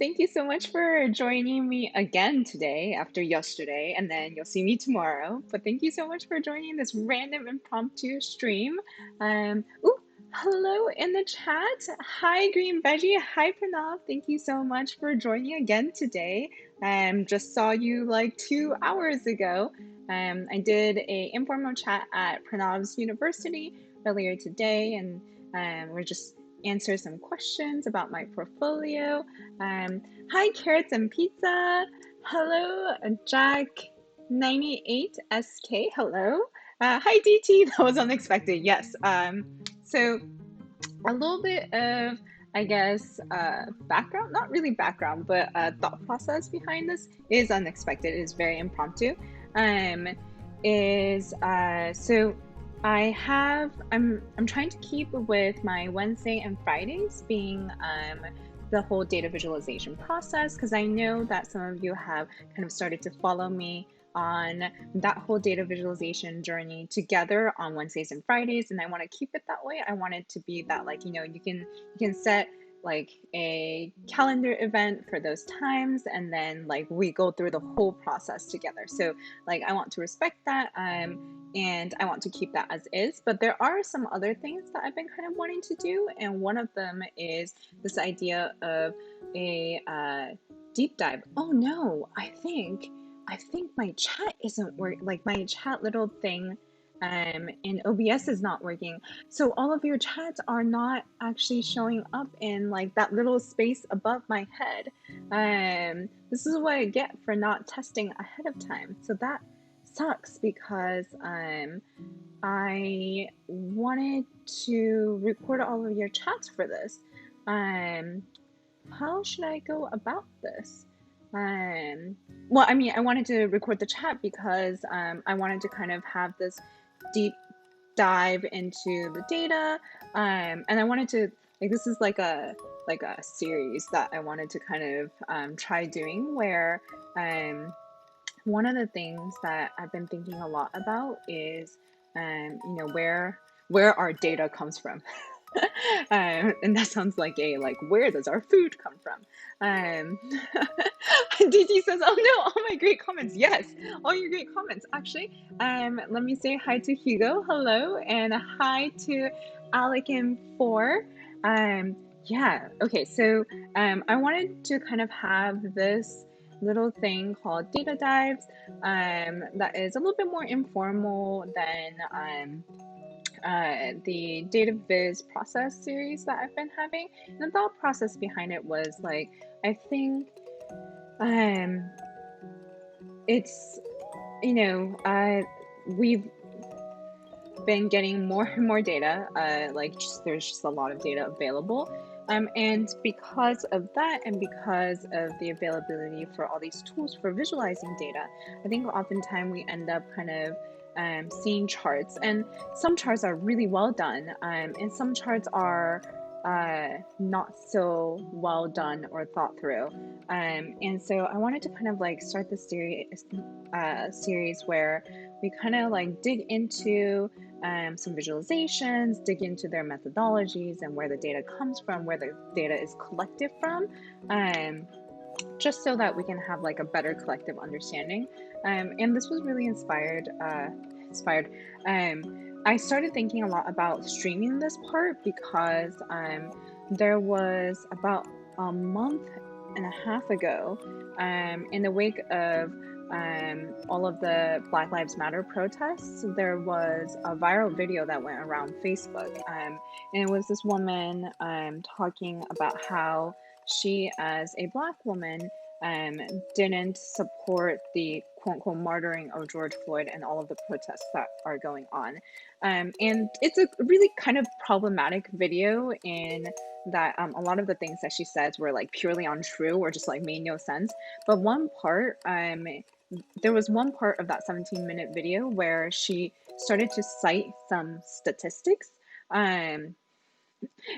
Thank you so much for joining me again today after yesterday, and then you'll see me tomorrow. But thank you so much for joining this random impromptu stream. Ooh, hello in the chat. Hi, Green Veggie. Hi, Pranav. Thank you so much for joining again today. Just saw you like 2 hours ago. I did a informal chat at Pranav's University earlier today, and we're just answer some questions about my portfolio. Hi, Carrots and Pizza. Hello, Jack98SK. Hello. Hi, DT. That was unexpected. Yes. So a little bit of, I guess, background, not really background, but thought process behind this is unexpected. It is very impromptu. So I'm trying to keep with my Wednesday and Fridays being the whole data visualization process, because I know that some of you have kind of started to follow me on that whole data visualization journey together on Wednesdays and Fridays, and I want to keep it that way. I want it to be that, like, you can set like a calendar event for those times, and then like we go through the whole process together. So like I want to respect that, and I want to keep that as is. But there are some other things that I've been kind of wanting to do, and one of them is this idea of a deep dive. Oh no, I think my chat isn't working. Like my chat little thing in OBS is not working. So all of your chats are not actually showing up in like that little space above my head. This is what I get for not testing ahead of time. So that sucks because I wanted to record all of your chats for this. How should I go about this? Well, I mean, I wanted to record the chat because I wanted to kind of have this deep dive into the data, and I wanted to, like, this is like a series that I wanted to kind of try doing, where one of the things that I've been thinking a lot about is where our data comes from. And that sounds like where does our food come from? DT says, oh no, all my great comments. Yes, all your great comments. Actually, let me say hi to Hugo. Hello, and hi to Alec and Four. Yeah, okay, so I wanted to kind of have this little thing called data dives that is a little bit more informal than the data viz process series that I've been having. And the thought process behind it was like, I think it's, we've been getting more and more data, there's just a lot of data available. And because of that, and because of the availability for all these tools for visualizing data, I think oftentimes we end up kind of seeing charts, and some charts are really well done, and some charts are not so well done or thought through. And so I wanted to kind of like start this series where we kind of like dig into some visualizations, dig into their methodologies and where the data comes from, where the data is collected from, just so that we can have like a better collective understanding. And this was really inspired. I started thinking a lot about streaming this part because there was about a month and a half ago, in the wake of all of the Black Lives Matter protests, there was a viral video that went around Facebook, and it was this woman talking about how she, as a Black woman, didn't support the quote-unquote martyring of George Floyd and all of the protests that are going on. And it's a really kind of problematic video in that a lot of the things that she says were like purely untrue or just like made no sense. But there was one part of that 17-minute video where she started to cite some statistics, and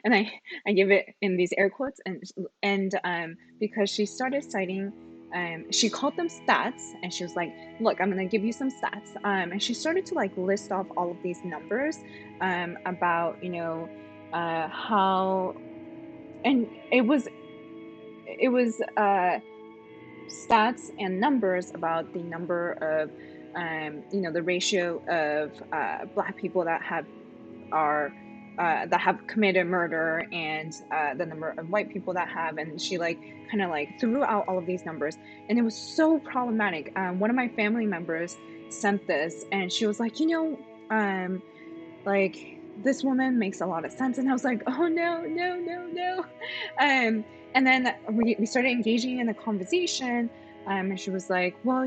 I give it in these air quotes, and because she started citing, she called them stats, and she was like, look, I'm gonna give you some stats, and she started to like list off all of these numbers about how, and it was stats and numbers about the number of the ratio of Black people that have committed murder, and the number of white people that have, and she like kind of like threw out all of these numbers, and it was so problematic. One of my family members sent this, and she was like, like, this woman makes a lot of sense, and I was like, oh no, no, no, no. And then we started engaging in a conversation, and she was like, well,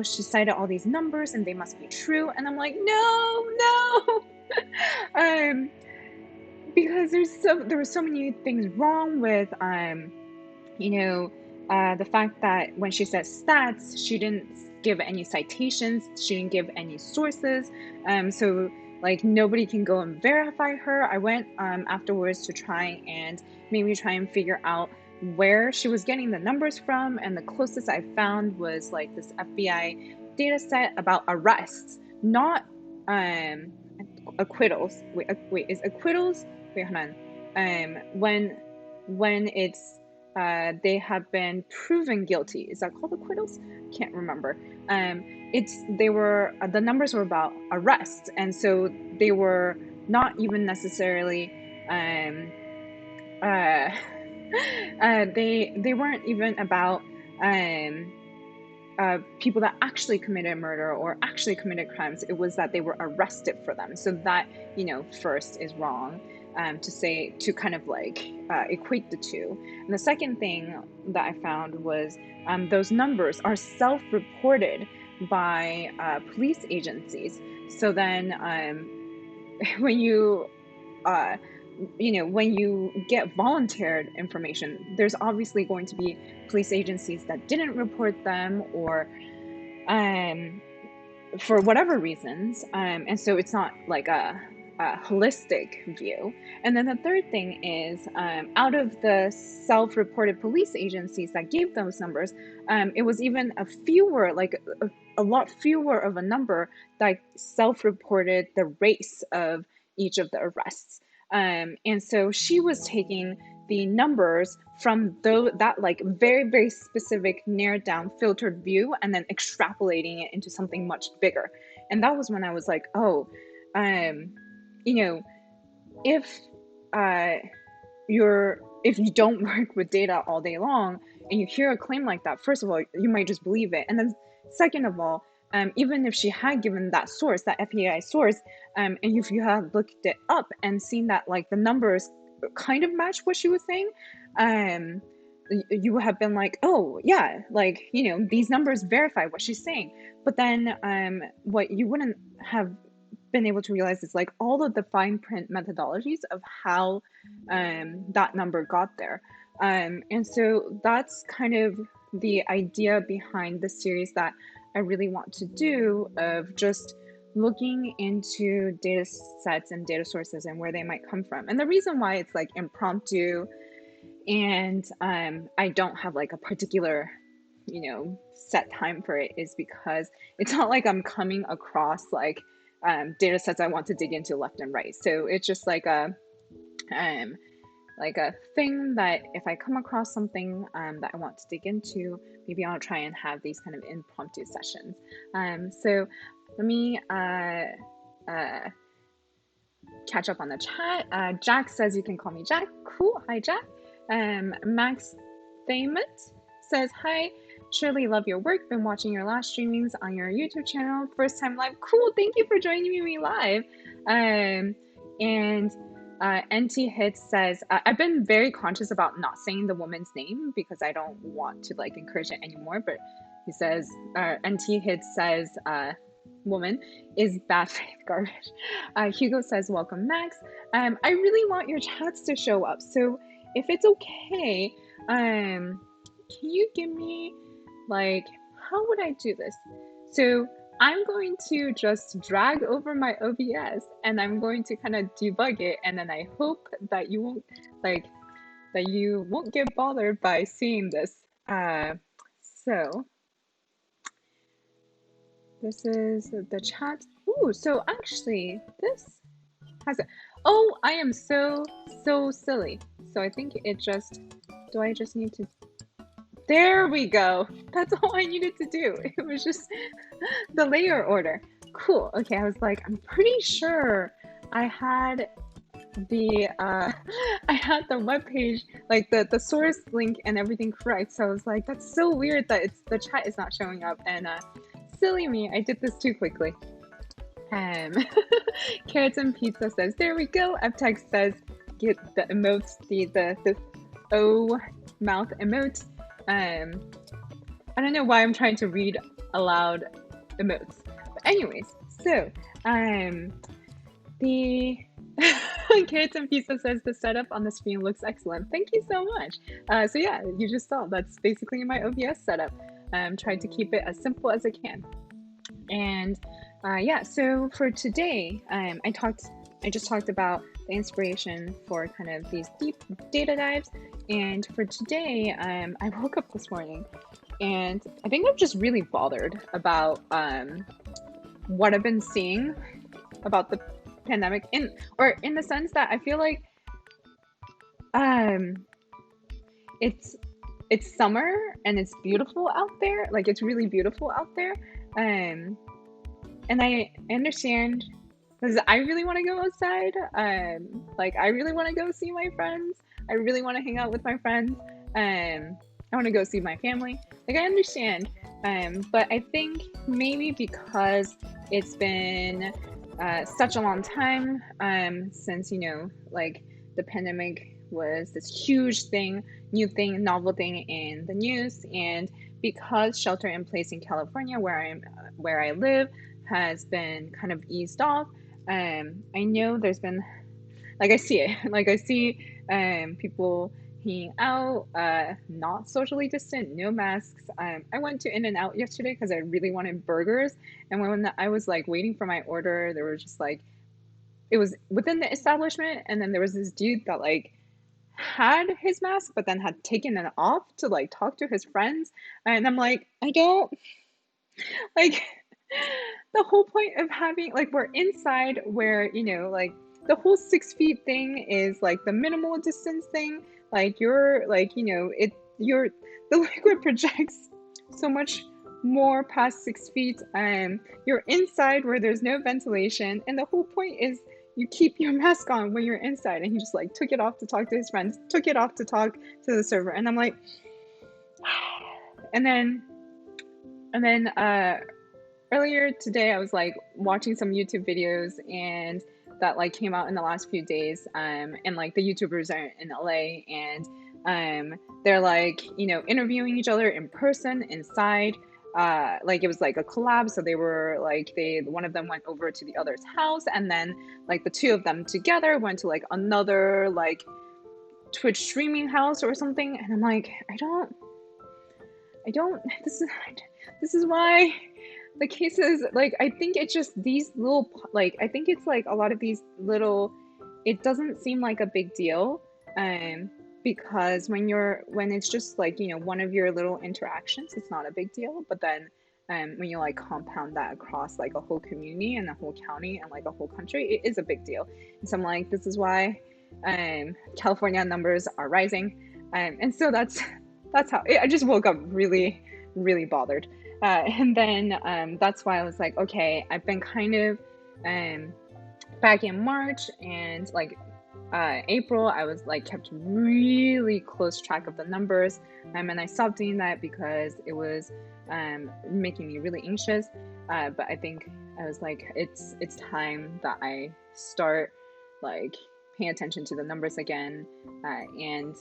she cited all these numbers and they must be true, and I'm like, no, no. um because there were so many things wrong with the fact that when she said stats, she didn't give any citations, she didn't give any sources, so like nobody can go and verify her. I went afterwards to try and figure out where she was getting the numbers from, and the closest I found was like this FBI data set about arrests, not acquittals. Wait, is acquittals? Wait, hold on. When it's they have been proven guilty, is that called acquittals? Can't remember. The numbers were about arrests, and so they were not even necessarily they weren't even about people that actually committed murder or actually committed crimes. It was that they were arrested for them. So that, first is wrong, to kind of like equate the two. And the second thing that I found was those numbers are self-reported by police agencies. So then when you when you get volunteered information, there's obviously going to be police agencies that didn't report them, or for whatever reasons, and so it's not like a holistic view. And then the third thing is, out of the self-reported police agencies that gave those numbers, it was even a lot fewer of a number that self-reported the race of each of the arrests. And so she was taking the numbers from that like very, very specific, narrowed down, filtered view, and then extrapolating it into something much bigger. And that was when I was like, oh, if if you don't work with data all day long and you hear a claim like that, first of all, you might just believe it. And then second of all, even if she had given that source, that FBI source, and if you have looked it up and seen that like the numbers kind of match what she was saying, you would have been like, oh yeah, like, these numbers verify what she's saying. But then what you wouldn't have been able to realize is like all of the fine print methodologies of how that number got there. And so that's kind of the idea behind the series that I really want to do, of just looking into data sets and data sources and where they might come from. And the reason why it's like impromptu and I don't have like a particular set time for it is because it's not like I'm coming across like data sets I want to dig into left and right. So it's just like a thing that if I come across something that I want to dig into, maybe I'll try and have these kind of impromptu sessions. So let me catch up on the chat. Jack says you can call me Jack. Cool. Hi, Jack. Max Thamet says, hi, Shirley, love your work. Been watching your last streamings on your YouTube channel. First time live. Cool. Thank you for joining me live. And NT Hits says, I've been very conscious about not saying the woman's name because I don't want to like encourage it anymore. But he says, NT Hits says, woman is bad faith garbage. Hugo says, welcome, Max. I really want your chats to show up. So if it's okay, can you give me like, how would I do this? So I'm going to just drag over my OBS and I'm going to kind of debug it, and then I hope that you won't get bothered by seeing this. So this is the chat. Ooh, so actually this has it. Oh, I am so silly. So I think it just, do I just need to There we go. That's all I needed to do. It was just the layer order. Cool. Okay, I was like, I'm pretty sure I had the I had the web page, like the source link and everything correct. So I was like, that's so weird that it's the chat is not showing up. And silly me, I did this too quickly. Um, Carrots and Pizza says, there we go. Uptext says, get the emotes, the O mouth emote. I don't know why I'm trying to read aloud emotes. But anyways, so the Carrots and Pizza says the setup on the screen looks excellent. Thank you so much. So yeah, you just saw that's basically my OBS setup. Tried to keep it as simple as I can. And yeah, so for today, I just talked about the inspiration for kind of these deep data dives. And for today, I woke up this morning and I think I'm just really bothered about what I've been seeing about the pandemic in the sense that I feel like it's summer and it's beautiful out there. Like it's really beautiful out there. And I understand because I really want to go outside. Like I really want to go see my friends. I really want to hang out with my friends. I want to go see my family. Like I understand. But I think maybe because it's been such a long time since, like the pandemic was this huge thing, new thing, novel thing in the news. And because shelter in place in California, where I live, has been kind of eased off. I know there's been, like I see it, like I see people hanging out, not socially distant, no masks. I went to In-N-Out yesterday because I really wanted burgers, and when I was like waiting for my order, there was just like, it was within the establishment, and then there was this dude that like had his mask but then had taken it off to like talk to his friends, and I'm like, I don't like the whole point of having, like, we're inside where, like the whole 6 feet thing is like the minimal distance thing. Like you're like, the liquid projects so much more past 6 feet. You're inside where there's no ventilation. And the whole point is you keep your mask on when you're inside. And he just like took it off to talk to his friends, took it off to talk to the server. And I'm like, and then earlier today I was like watching some YouTube videos and that like came out in the last few days, and like the YouTubers are in LA, and they're like, interviewing each other in person inside. Like it was like a collab, so they were like, one of them went over to the other's house, and then like the two of them together went to like another like Twitch streaming house or something. And I'm like, I don't this is why the cases, like, I think it's just these little, like, I think it's like a lot of these little, it doesn't seem like a big deal, because when it's just like, one of your little interactions, it's not a big deal. But then when you like compound that across like a whole community and a whole county and like a whole country, it is a big deal. And so I'm like, this is why California numbers are rising, and so that's how I just woke up really, really bothered. And then that's why I was like, okay, I've been kind of back in March and like April, I was like kept really close track of the numbers, and I stopped doing that because it was making me really anxious. But I think I was like, it's time that I start like paying attention to the numbers again, and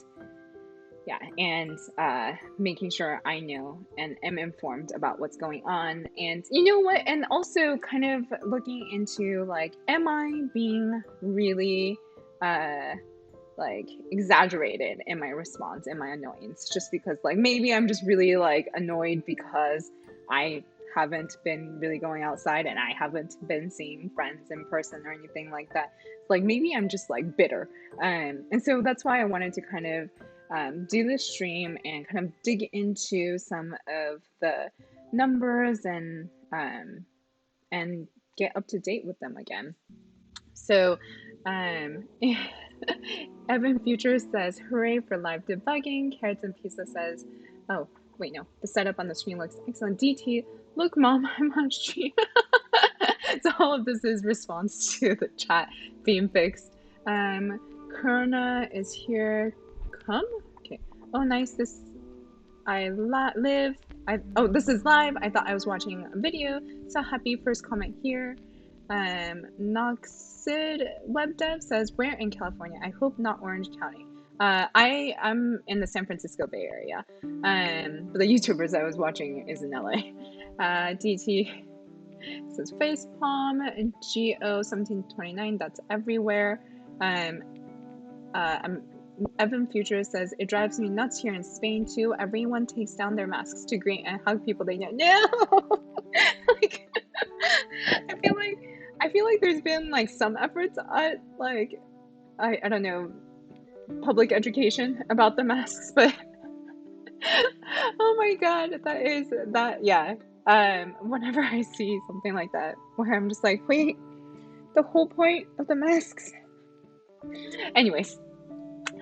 making sure I know and am informed about what's going on. And you know what? And also kind of looking into like, am I being really like exaggerated in my response and my annoyance? Just because like maybe I'm just really like annoyed because I haven't been really going outside and I haven't been seeing friends in person or anything like that. Like maybe I'm just like bitter. And so that's why I wanted to kind of do this stream and kind of dig into some of the numbers and get up to date with them again. So Evan Future says, hooray for live debugging. Carrots and Pizza says, oh, wait, no, the setup on the screen looks excellent. DT, look, mom, I'm on stream. So all of this is response to the chat being fixed. Corona is here. Come? Okay. Oh, nice. This live. Oh, this is live. I thought I was watching a video. So happy. First comment here. Noxid Web Dev says, where in California? I hope not Orange County. I'm in the San Francisco Bay Area. But the YouTubers I was watching is in LA. DT says facepalm, GO1729, that's everywhere. Evan Future says, it drives me nuts here in Spain too. Everyone takes down their masks to greet and hug people they know. No! Like, I feel like there's been like some efforts at like, I don't know, public education about the masks, but oh my god, yeah. Whenever I see something like that, where I'm just like, wait, the whole point of the masks. Anyways,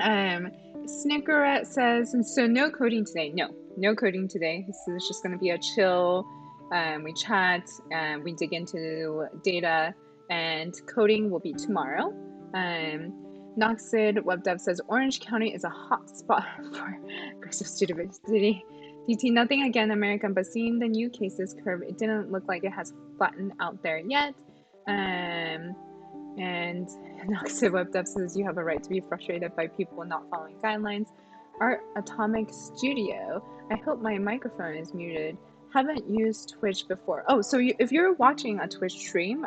Snickerette says, so no coding today. No coding today. This is just going to be a chill. We chat, we dig into data, and coding will be tomorrow. Noxid Web Dev says, Orange County is a hot spot for aggressive student. DT, nothing again American, but seeing the new cases curve, it didn't look like it has flattened out there yet. And Noxid Web Dev says, you have a right to be frustrated by people not following guidelines. Art Atomic Studio, I hope my microphone is muted. Haven't used Twitch before. Oh, so if you're watching a Twitch stream,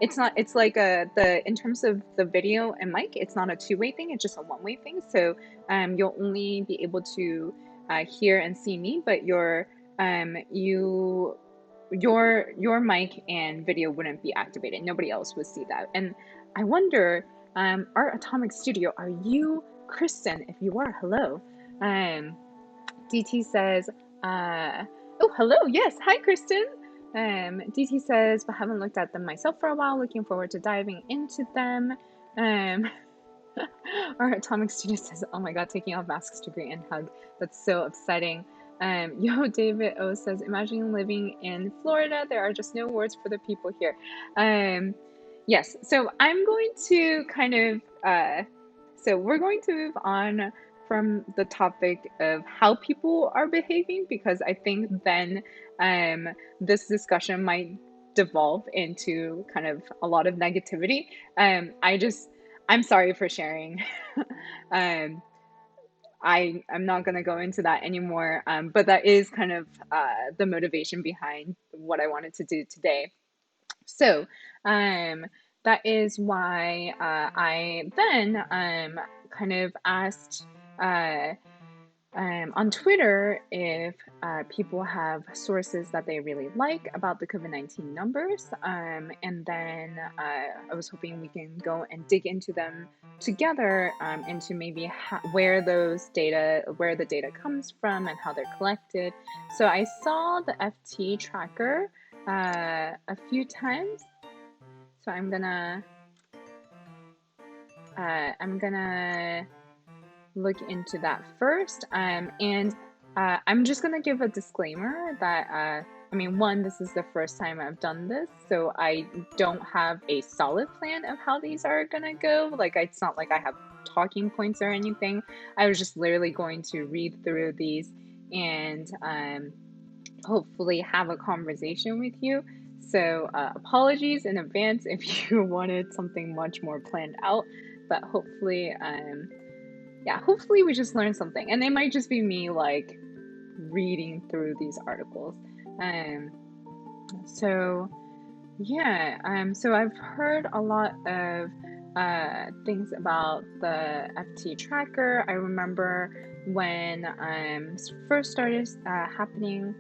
it's not, it's like in terms of the video and mic, it's not a two-way thing, it's just a one-way thing. So you'll only be able to hear and see me, but your mic and video wouldn't be activated. Nobody else would see that. And I wonder, Art Atomic Studio, are you Kristen? If you are, hello. DT says, oh, hello, yes, hi, Kristen. DT says, but haven't looked at them myself for a while. Looking forward to diving into them. Our Atomic Studio says, oh my god, taking off masks to greet and hug. That's so upsetting. Yo, David O says, imagine living in Florida. There are just no words for the people here. Yes, so I'm going to kind of, so we're going to move on from the topic of how people are behaving, because I think then this discussion might devolve into kind of a lot of negativity. I'm sorry for sharing. I'm not going to go into that anymore, but that is kind of the motivation behind what I wanted to do today. So that is why I then kind of asked on Twitter if people have sources that they really like about the COVID-19 numbers, and then I was hoping we can go and dig into them together, into maybe where the data comes from and how they're collected. So I saw the FT tracker a few times, so I'm gonna look into that first, and I'm just gonna give a disclaimer that I mean, one, this is the first time I've done this, so I don't have a solid plan of how these are gonna go. Like, it's not like I have talking points or anything. I was just literally going to read through these and hopefully have a conversation with you. So apologies in advance if you wanted something much more planned out, but hopefully hopefully we just learn something, and it might just be me like reading through these articles. So I've heard a lot of things about the FT tracker. I remember when first started happening.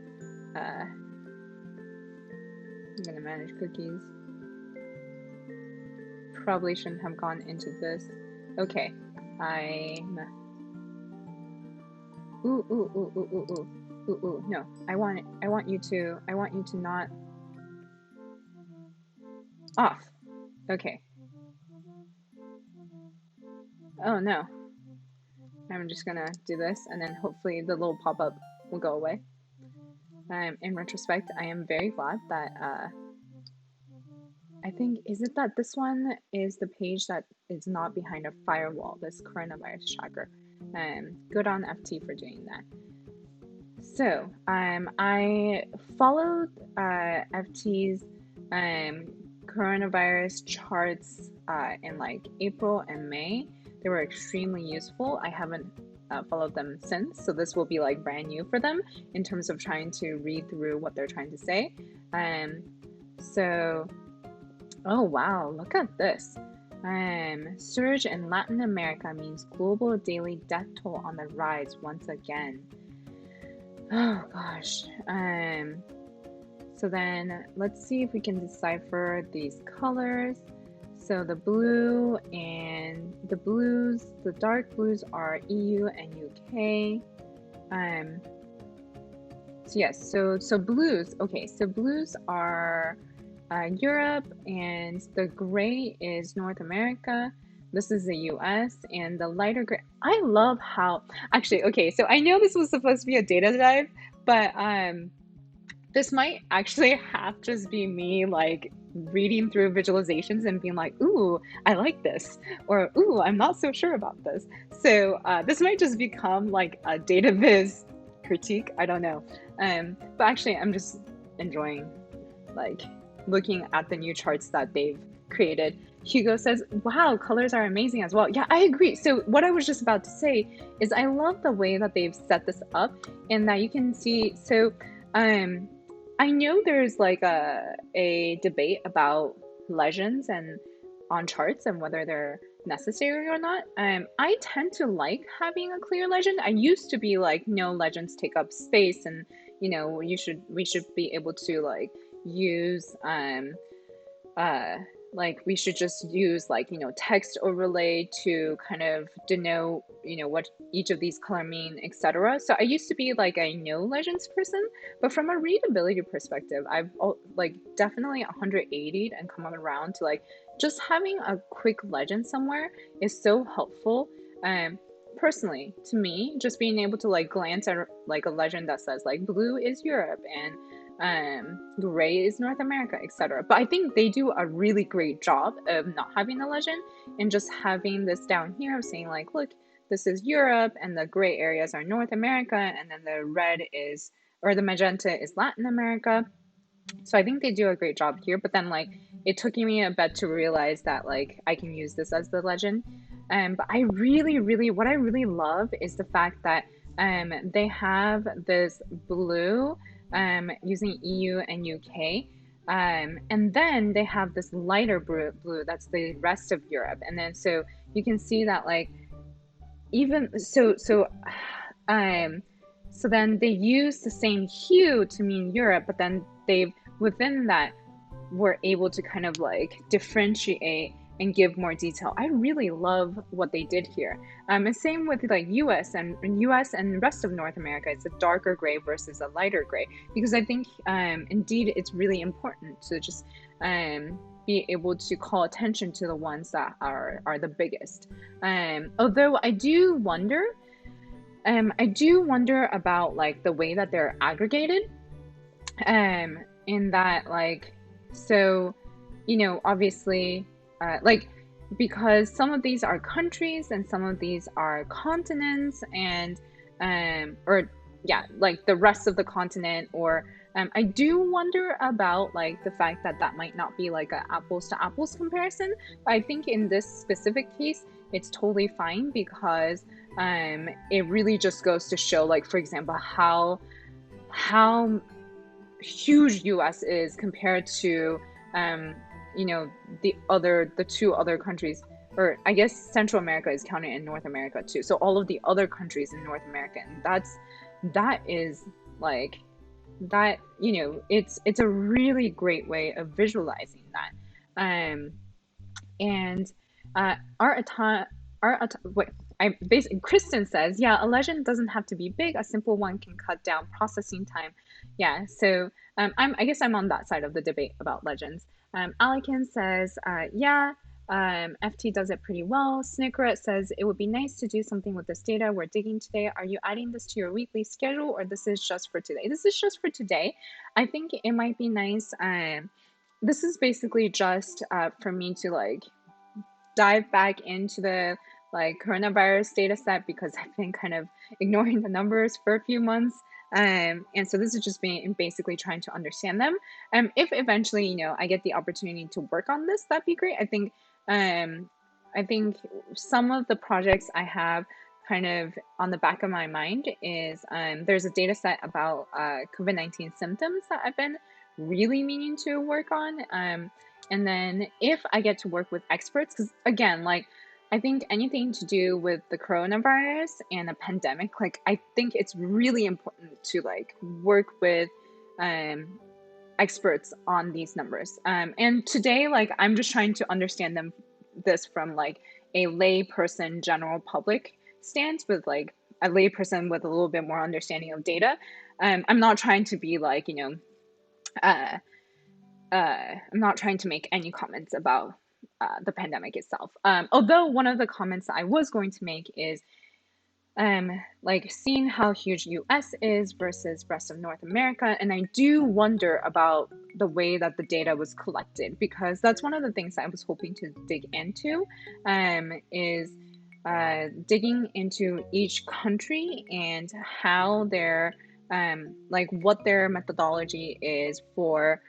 I'm gonna manage cookies. Probably shouldn't have gone into this. Okay, no, I want you to not off. Okay. Oh no. I'm just gonna do this, and then hopefully the little pop-up will go away. In retrospect, I am very glad that I think, is it that this one is the page that is not behind a firewall, this coronavirus tracker. Good on FT for doing that. So, I followed FT's coronavirus charts in like April and May. They were extremely useful. I haven't followed them since, so this will be like brand new for them in terms of trying to read through what they're trying to say. So, oh wow, look at this. Surge in Latin America means global daily death toll on the rise once again. Oh gosh. So then let's see if we can decipher these colors. So the blue and the blues, the dark blues are EU and UK. So yes, so blues. Okay, so blues are Europe, and the gray is North America. This is the US, and the lighter gray. I love how, actually, okay, so I know this was supposed to be a data dive, but this might actually have just be me like reading through visualizations and being like, ooh, I like this, or ooh, I'm not so sure about this. So this might just become like a data viz critique. I don't know. But actually, I'm just enjoying like looking at the new charts that they've created. Hugo says, wow, colors are amazing as well. Yeah, I agree. So what I was just about to say is I love the way that they've set this up, and that you can see. So I know there's like a debate about legends and on charts and whether they're necessary or not. I tend to like having a clear legend. I used to be like, no, legends take up space, and we should be able to like use like we should just use like text overlay to kind of denote what each of these color mean, etc. So I used to be like a no legends person, but from a readability perspective, I've like definitely 180'd and come around to like just having a quick legend somewhere is so helpful. Personally, to me, just being able to like glance at like a legend that says like blue is Europe and gray is North America, etc. But I think they do a really great job of not having a legend and just having this down here of saying like, look, this is Europe and the gray areas are North America, and then the red is, or the magenta is Latin America. So I think they do a great job here, but then like it took me a bit to realize that like I can use this as the legend. But I really, what I really love is the fact that they have this blue using EU and UK. And then they have this lighter blue that's the rest of Europe. And then so you can see that like even so then they use the same hue to mean Europe, but then they've within that were able to kind of like differentiate and give more detail. I really love what they did here. And same with like US and rest of North America. It's a darker gray versus a lighter gray, because I think indeed it's really important to just be able to call attention to the ones that are the biggest. Although I do wonder about like the way that they're aggregated. In that like, so obviously like, because some of these are countries and some of these are continents, and or yeah, like the rest of the continent, or I do wonder about like the fact that that might not be like a apples to apples comparison. But I think in this specific case it's totally fine, because it really just goes to show, like, for example, how huge US is compared to the two other countries, or I guess Central America is counted in North America too. So all of the other countries in North America, and that is like that, it's a really great way of visualizing that. And wait, I basically, Kristen says, yeah, a legend doesn't have to be big. A simple one can cut down processing time. Yeah, so I guess I'm on that side of the debate about legends. Alikin says, yeah, FT does it pretty well. Snickeret says it would be nice to do something with this data we're digging today. Are you adding this to your weekly schedule, or this is just for today? This is just for today. I think it might be nice. This is basically just for me to like dive back into the like coronavirus data set, because I've been kind of ignoring the numbers for a few months. And so this is just basically trying to understand them. If eventually, I get the opportunity to work on this, that'd be great. I think some of the projects I have kind of on the back of my mind is there's a data set about COVID-19 symptoms that I've been really meaning to work on. And then if I get to work with experts, because again, like I think anything to do with the coronavirus and a pandemic, like I think it's really important to like work with experts on these numbers. And today, like I'm just trying to understand this from like a lay person, general public stance, with like a lay person with a little bit more understanding of data. I'm not trying to be like, uh, I'm not trying to make any comments about the pandemic itself. Although one of the comments I was going to make is like seeing how huge US is versus rest of North America. And I do wonder about the way that the data was collected, because that's one of the things I was hoping to dig into, is digging into each country and how their like what their methodology is for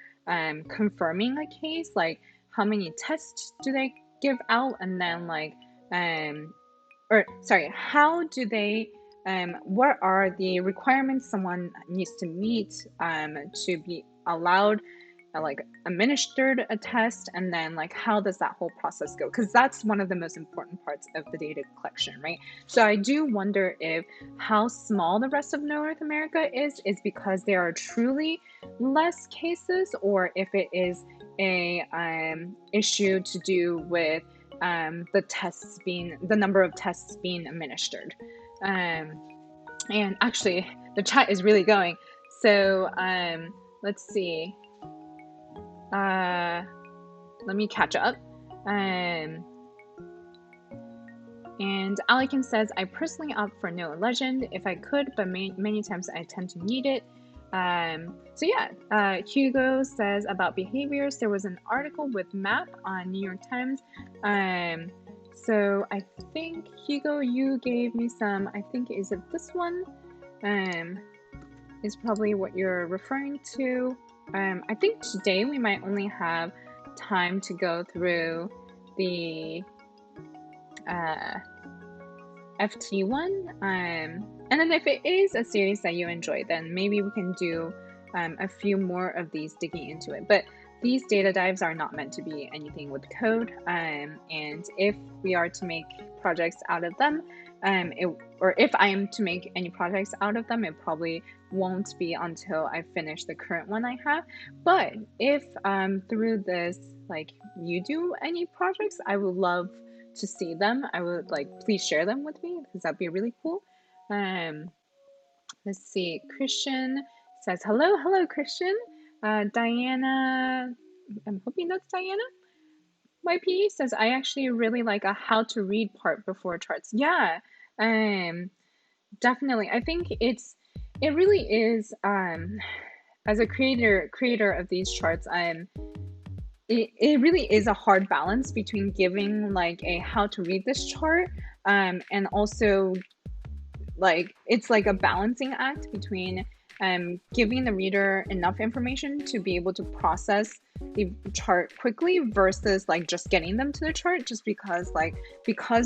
confirming a case, like how many tests do they give out, and then like or sorry, how do they what are the requirements someone needs to meet to be allowed like administered a test, and then like how does that whole process go, because that's one of the most important parts of the data collection, right? So I do wonder if how small the rest of North America is because there are truly less cases, or if it is a issue to do with the number of tests being administered. And actually the chat is really going, so let's see, let me catch up. And Alekin says, I personally opt for no legend if I could, but many times I tend to need it. So yeah, Hugo says about behaviors, there was an article with MAP on New York Times. So I think, Hugo, you gave me some, I think, is it this one? Is probably what you're referring to. I think today we might only have time to go through the FT one. And then if it is a series that you enjoy, then maybe we can do a few more of these digging into it. But these data dives are not meant to be anything with code. And if we are to make projects out of them, or if I am to make any projects out of them, it probably won't be until I finish the current one I have. But if through this, like you do any projects, I would love to see them. I would like, please share them with me, because that'd be really cool. Let's see, Christian says, hello Christian. Diana, I'm hoping that's Diana. YP says, I actually really like a how to read part before charts. Yeah, definitely. I think it really is, as a creator of these charts, it really is a hard balance between giving like a how to read this chart, and also like it's like a balancing act between giving the reader enough information to be able to process the chart quickly versus like just getting them to the chart, just because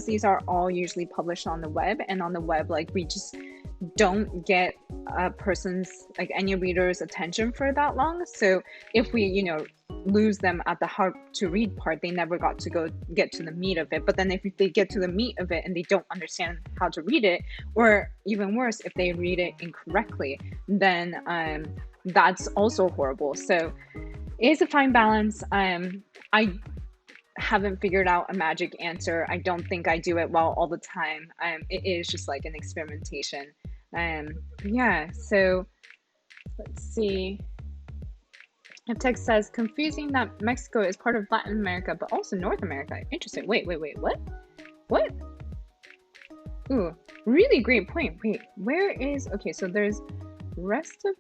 these are all usually published on the web, and on the web like we just don't get a person's, like any reader's attention for that long. So if we lose them at the how to read part, they never got to get to the meat of it. But then if they get to the meat of it and they don't understand how to read it, or even worse, if they read it incorrectly, then that's also horrible. So it's a fine balance. I haven't figured out a magic answer. I don't think I do it well all the time. It is just like an experimentation. Yeah, so let's see. Text says, confusing that Mexico is part of Latin America, but also North America. Interesting. Wait, what? What? Ooh, really great point. Wait, where is, okay, so there's rest of,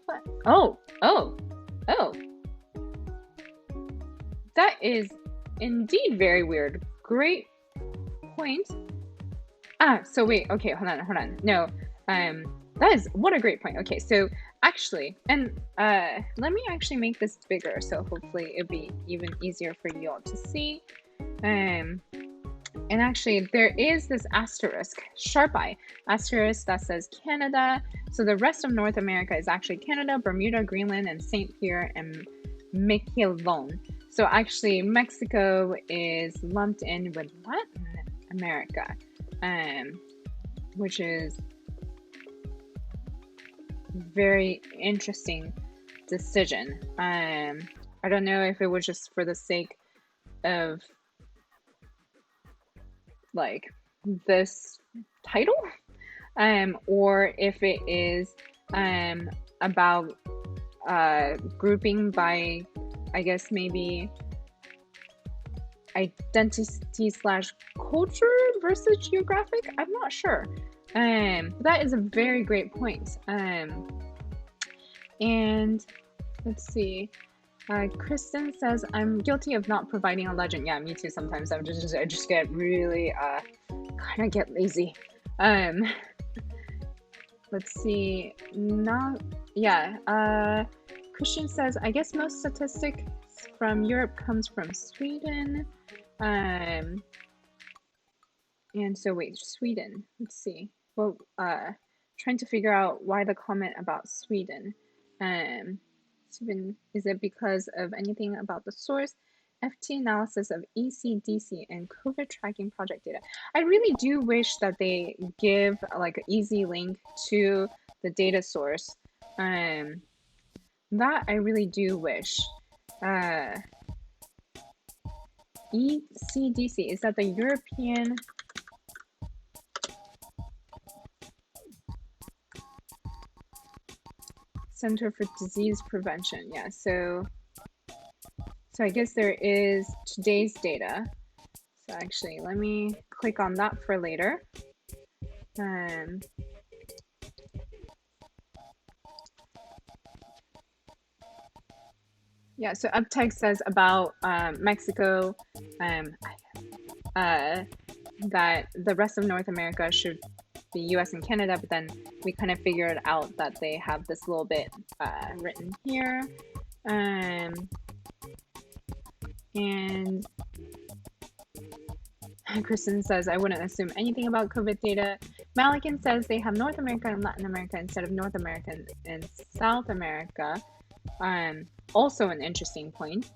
oh, that is indeed very weird. Great point. So wait, okay, hold on. No, that is, what a great point. Okay, so actually, and let me actually make this bigger, so hopefully it'll be even easier for you all to see. And actually, there is this asterisk, sharp eye asterisk that says Canada. So the rest of North America is actually Canada, Bermuda, Greenland, and St. Pierre and Miquelon. So actually, Mexico is lumped in with Latin America, which is very interesting decision. I don't know if it was just for the sake of like this title, or if it is about grouping by, I guess, maybe identity slash culture versus geographic. I'm not sure. That is a very great point. And let's see. Kristen says, I'm guilty of not providing a legend. Yeah, me too. Sometimes I just get really kind of get lazy. Let's see. Christian says, I guess most statistics from Europe comes from Sweden. And so wait, Sweden. Let's see. Well, trying to figure out why the comment about Sweden. Sweden, is it because of anything about the source? FT analysis of ECDC and COVID tracking project data. I really do wish that they give like an easy link to the data source. That I really do wish. ECDC, is that the European Center for Disease Prevention? Yeah, so I guess there is today's data. So actually, let me click on that for later. Yeah, so Uptext says about Mexico, that the rest of North America should be US and Canada, but then we kind of figured out that they have this little bit written here. And Kristen says, I wouldn't assume anything about COVID data. Malikan says they have North America and Latin America instead of North America and South America. Also an interesting point.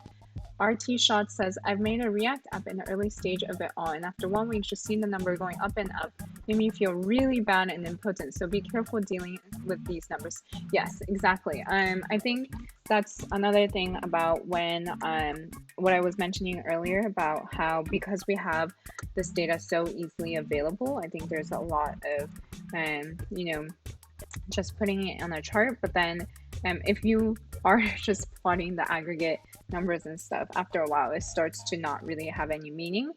RT Shot says, I've made a React app in the early stage of it all, and after 1 week, just seeing the number going up and up made me feel really bad and impotent. So be careful dealing with these numbers. Yes, exactly. I think that's another thing about when what I was mentioning earlier about how, because we have this data so easily available, I think there's a lot of just putting it on a chart, but then if you are just plotting the aggregate numbers and stuff, after a while it starts to not really have any meaning.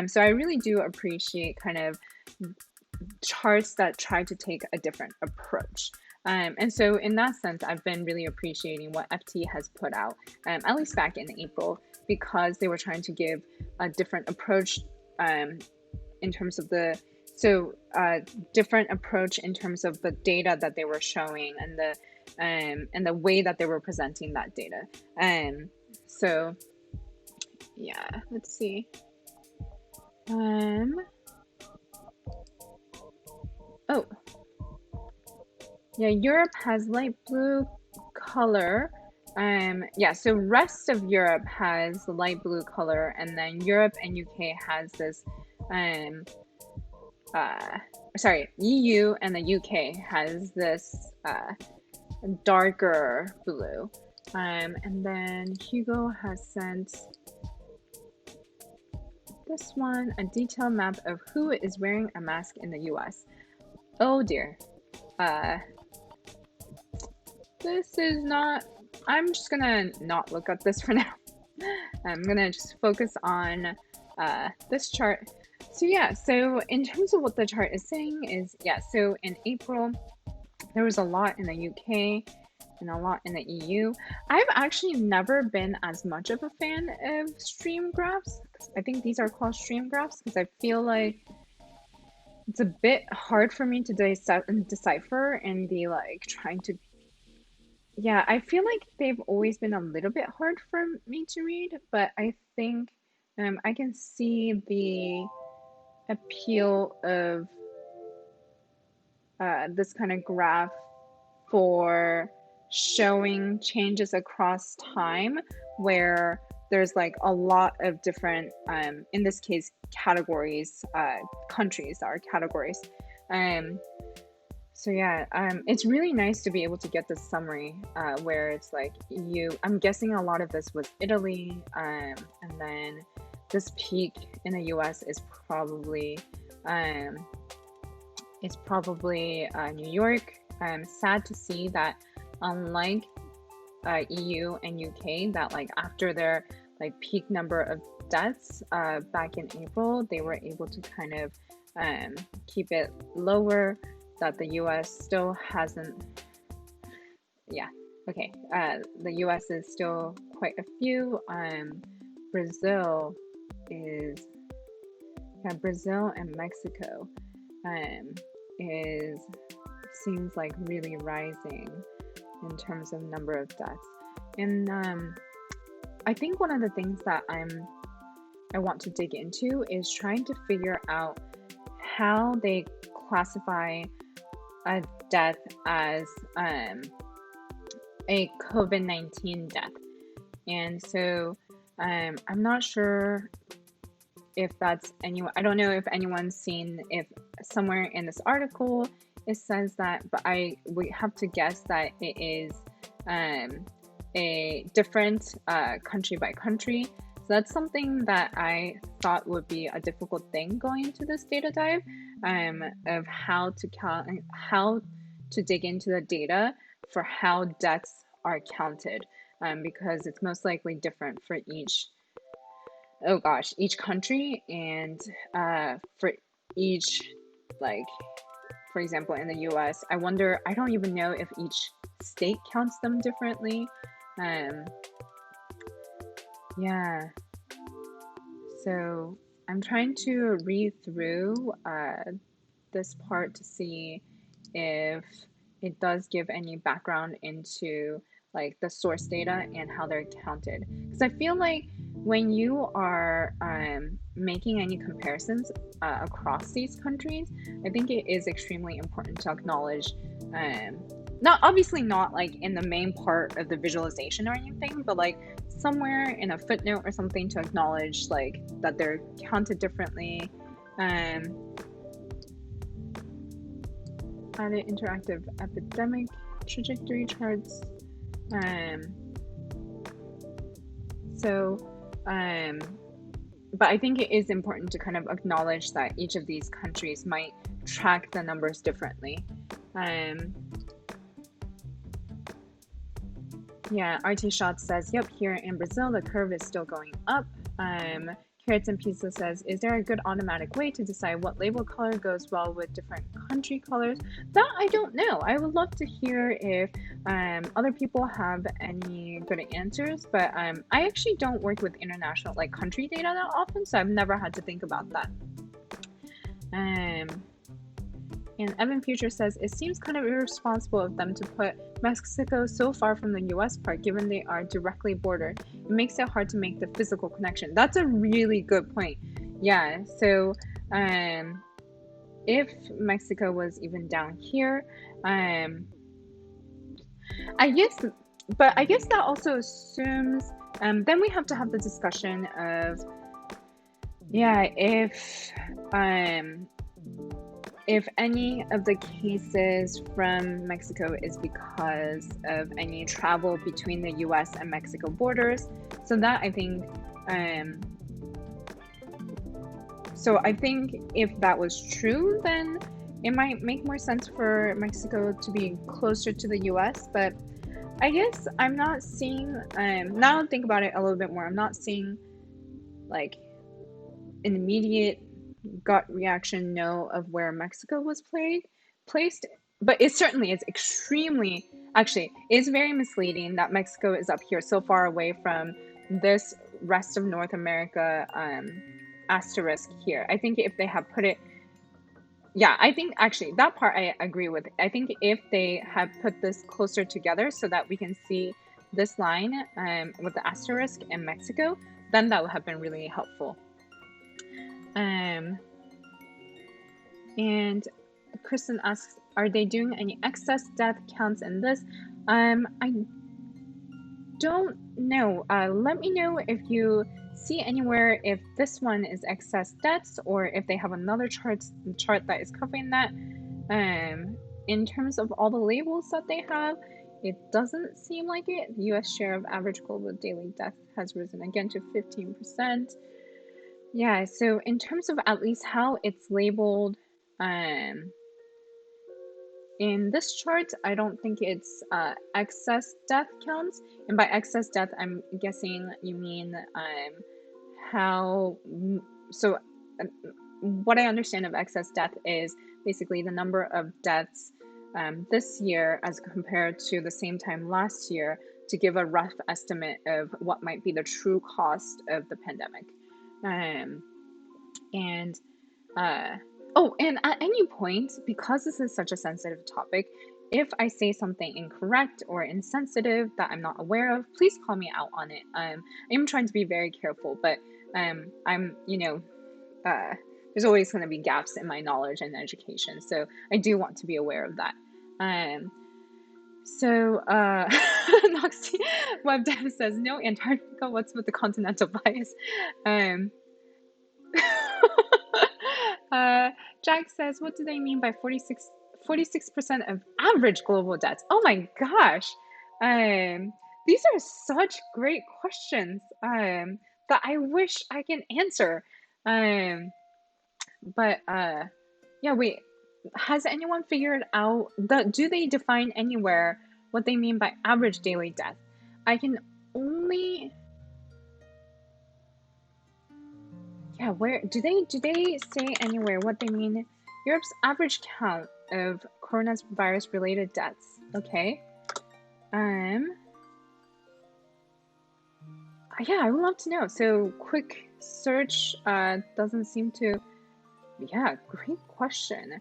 So I really do appreciate kind of charts that try to take a different approach. And so in that sense, I've been really appreciating what FT has put out, at least back in April, because they were trying to give a different approach in terms of the different approach in terms of the data that they were showing and the way that they were presenting that data. So yeah, let's see. Oh yeah, Europe has light blue color. Yeah, so rest of Europe has light blue color, and then Europe and UK has this EU and the UK has this darker blue. And then Hugo has sent this one, a detailed map of who is wearing a mask in the US. Oh dear. This is not I'm just gonna not look at this for now. I'm gonna just focus on this chart. So yeah, so in terms of what the chart is saying is, yeah, so in April, there was a lot in the UK and a lot in the EU. I've actually never been as much of a fan of stream graphs. I think these are called stream graphs because I feel like it's a bit hard for me to decipher and be like trying to, yeah, I feel like they've always been a little bit hard for me to read, but I think I can see the appeal of this kind of graph for showing changes across time where there's like a lot of different, in this case, categories, countries are categories. So yeah, it's really nice to be able to get this summary where it's like I'm guessing a lot of this was Italy, and then this peak in the US is probably New York. I'm sad to see that unlike EU and UK, that like after their like peak number of deaths back in April, they were able to kind of keep it lower, that the US still hasn't, yeah, okay. The US is still quite a few. Brazil and Mexico seems like really rising in terms of number of deaths. And I think one of the things that I want to dig into is trying to figure out how they classify a death as a COVID-19 death. And so I'm not sure if that's anyone, I don't know if anyone's seen, if somewhere in this article it says that, but we have to guess that it is a different country by country. So that's something that I thought would be a difficult thing going into this data dive, of how to count and how to dig into the data for how deaths are counted, because it's most likely different for each country, and for each, like, for example, in the US, I don't even know if each state counts them differently. Yeah. So I'm trying to read through this part to see if it does give any background into like the source data and how they're counted. Because I feel like when you are making any comparisons across these countries, I think it is extremely important to acknowledge, not like in the main part of the visualization or anything, but like somewhere in a footnote or something to acknowledge like that they're counted differently. Added interactive epidemic trajectory charts. But I think it is important to kind of acknowledge that each of these countries might track the numbers differently. Yeah, RT Shots says, yep, here in Brazil, the curve is still going up. Carrots and Pizza says, is there a good automatic way to decide what label color goes well with different country colors? That I don't know. I would love to hear if other people have any good answers, but I actually don't work with international, like country data that often, so I've never had to think about that. And Evan Future says, it seems kind of irresponsible of them to put Mexico so far from the US part, given they are directly bordered. It makes it hard to make the physical connection. That's a really good point. Yeah, so if Mexico was even down here, I guess that also assumes, then we have to have the discussion of, yeah, if any of the cases from Mexico is because of any travel between the US and Mexico borders. So that I think, so I think if that was true, then it might make more sense for Mexico to be closer to the US. But I guess I'm not seeing, now I think about it a little bit more, I'm not seeing like an immediate gut reaction no of where Mexico was placed, but it certainly is extremely, actually, it's very misleading that Mexico is up here so far away from this rest of North America asterisk here. I think if they have put it, yeah, I think actually that part I agree with. I think if they had put this closer together so that we can see this line with the asterisk in Mexico, then that would have been really helpful. Um, and Kristen asks, are they doing any excess death counts in this? I don't know. Let me know if you see anywhere if this one is excess deaths or if they have another chart that is covering that. In terms of all the labels that they have, it doesn't seem like it. The US share of average global daily death has risen again to 15%. Yeah, so in terms of at least how it's labeled, in this chart, I don't think it's excess death counts. And by excess death, I'm guessing you mean how. So, what I understand of excess death is basically the number of deaths this year as compared to the same time last year to give a rough estimate of what might be the true cost of the pandemic. And oh, and at any point, because this is such a sensitive topic, if I say something incorrect or insensitive that I'm not aware of, please call me out on it. I'm trying to be very careful, but I'm, there's always going to be gaps in my knowledge and education, so I do want to be aware of that. So, Noxy Web Dev says, no Antarctica, what's with the continental bias? Jack says, what do they mean by 46% of average global deaths? Oh my gosh. These are such great questions that I wish I can answer. But yeah, wait, has anyone figured out do they define anywhere what they mean by average daily death? I can only, yeah, where do they say anywhere what they mean? Europe's average count of coronavirus related deaths. Okay. Yeah, I would love to know. So quick search doesn't seem to. Yeah, great question.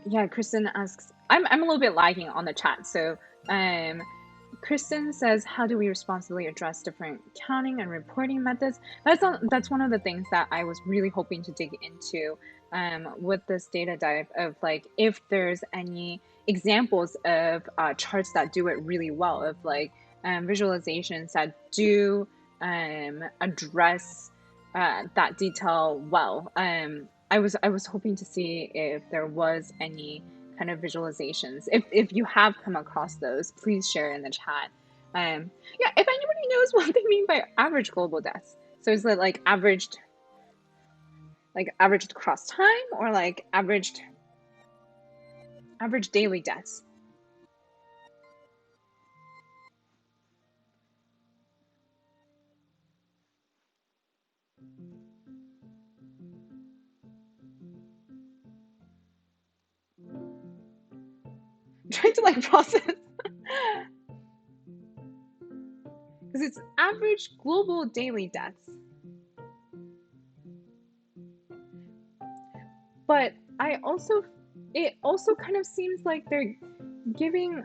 Yeah, Kristen asks, I'm a little bit lagging on the chat. So Kristen says, how do we responsibly address different counting and reporting methods? That's one of the things that I was really hoping to dig into with this data dive of like if there's any examples of charts that do it really well, of like visualizations that do address that detail well. I was hoping to see if there was any kind of visualizations. If you have come across those, please share in the chat. Yeah, if anybody knows what they mean by average global deaths. So is it like averaged across time or like average daily deaths? I'm trying to like process because it's average global daily deaths. But it also kind of seems like they're giving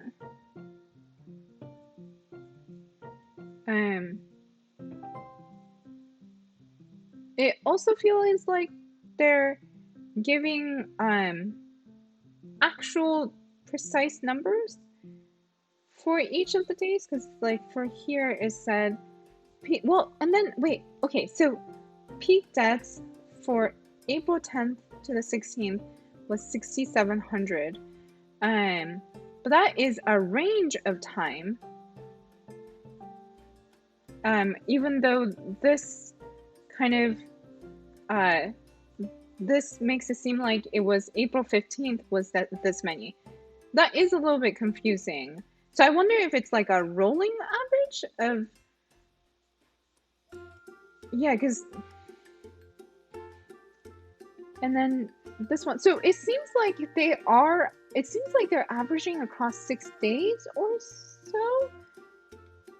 it also feels like they're giving actual precise numbers for each of the days, because like for here it said well, and then wait, okay, so peak deaths for April 10th to the 16th was 6,700, but that is a range of time, even though this kind of this makes it seem like it was April 15th was that this many. That is a little bit confusing. So I wonder if it's like a rolling average of, yeah, because, and then this one. So it seems like they're averaging across 6 days or so.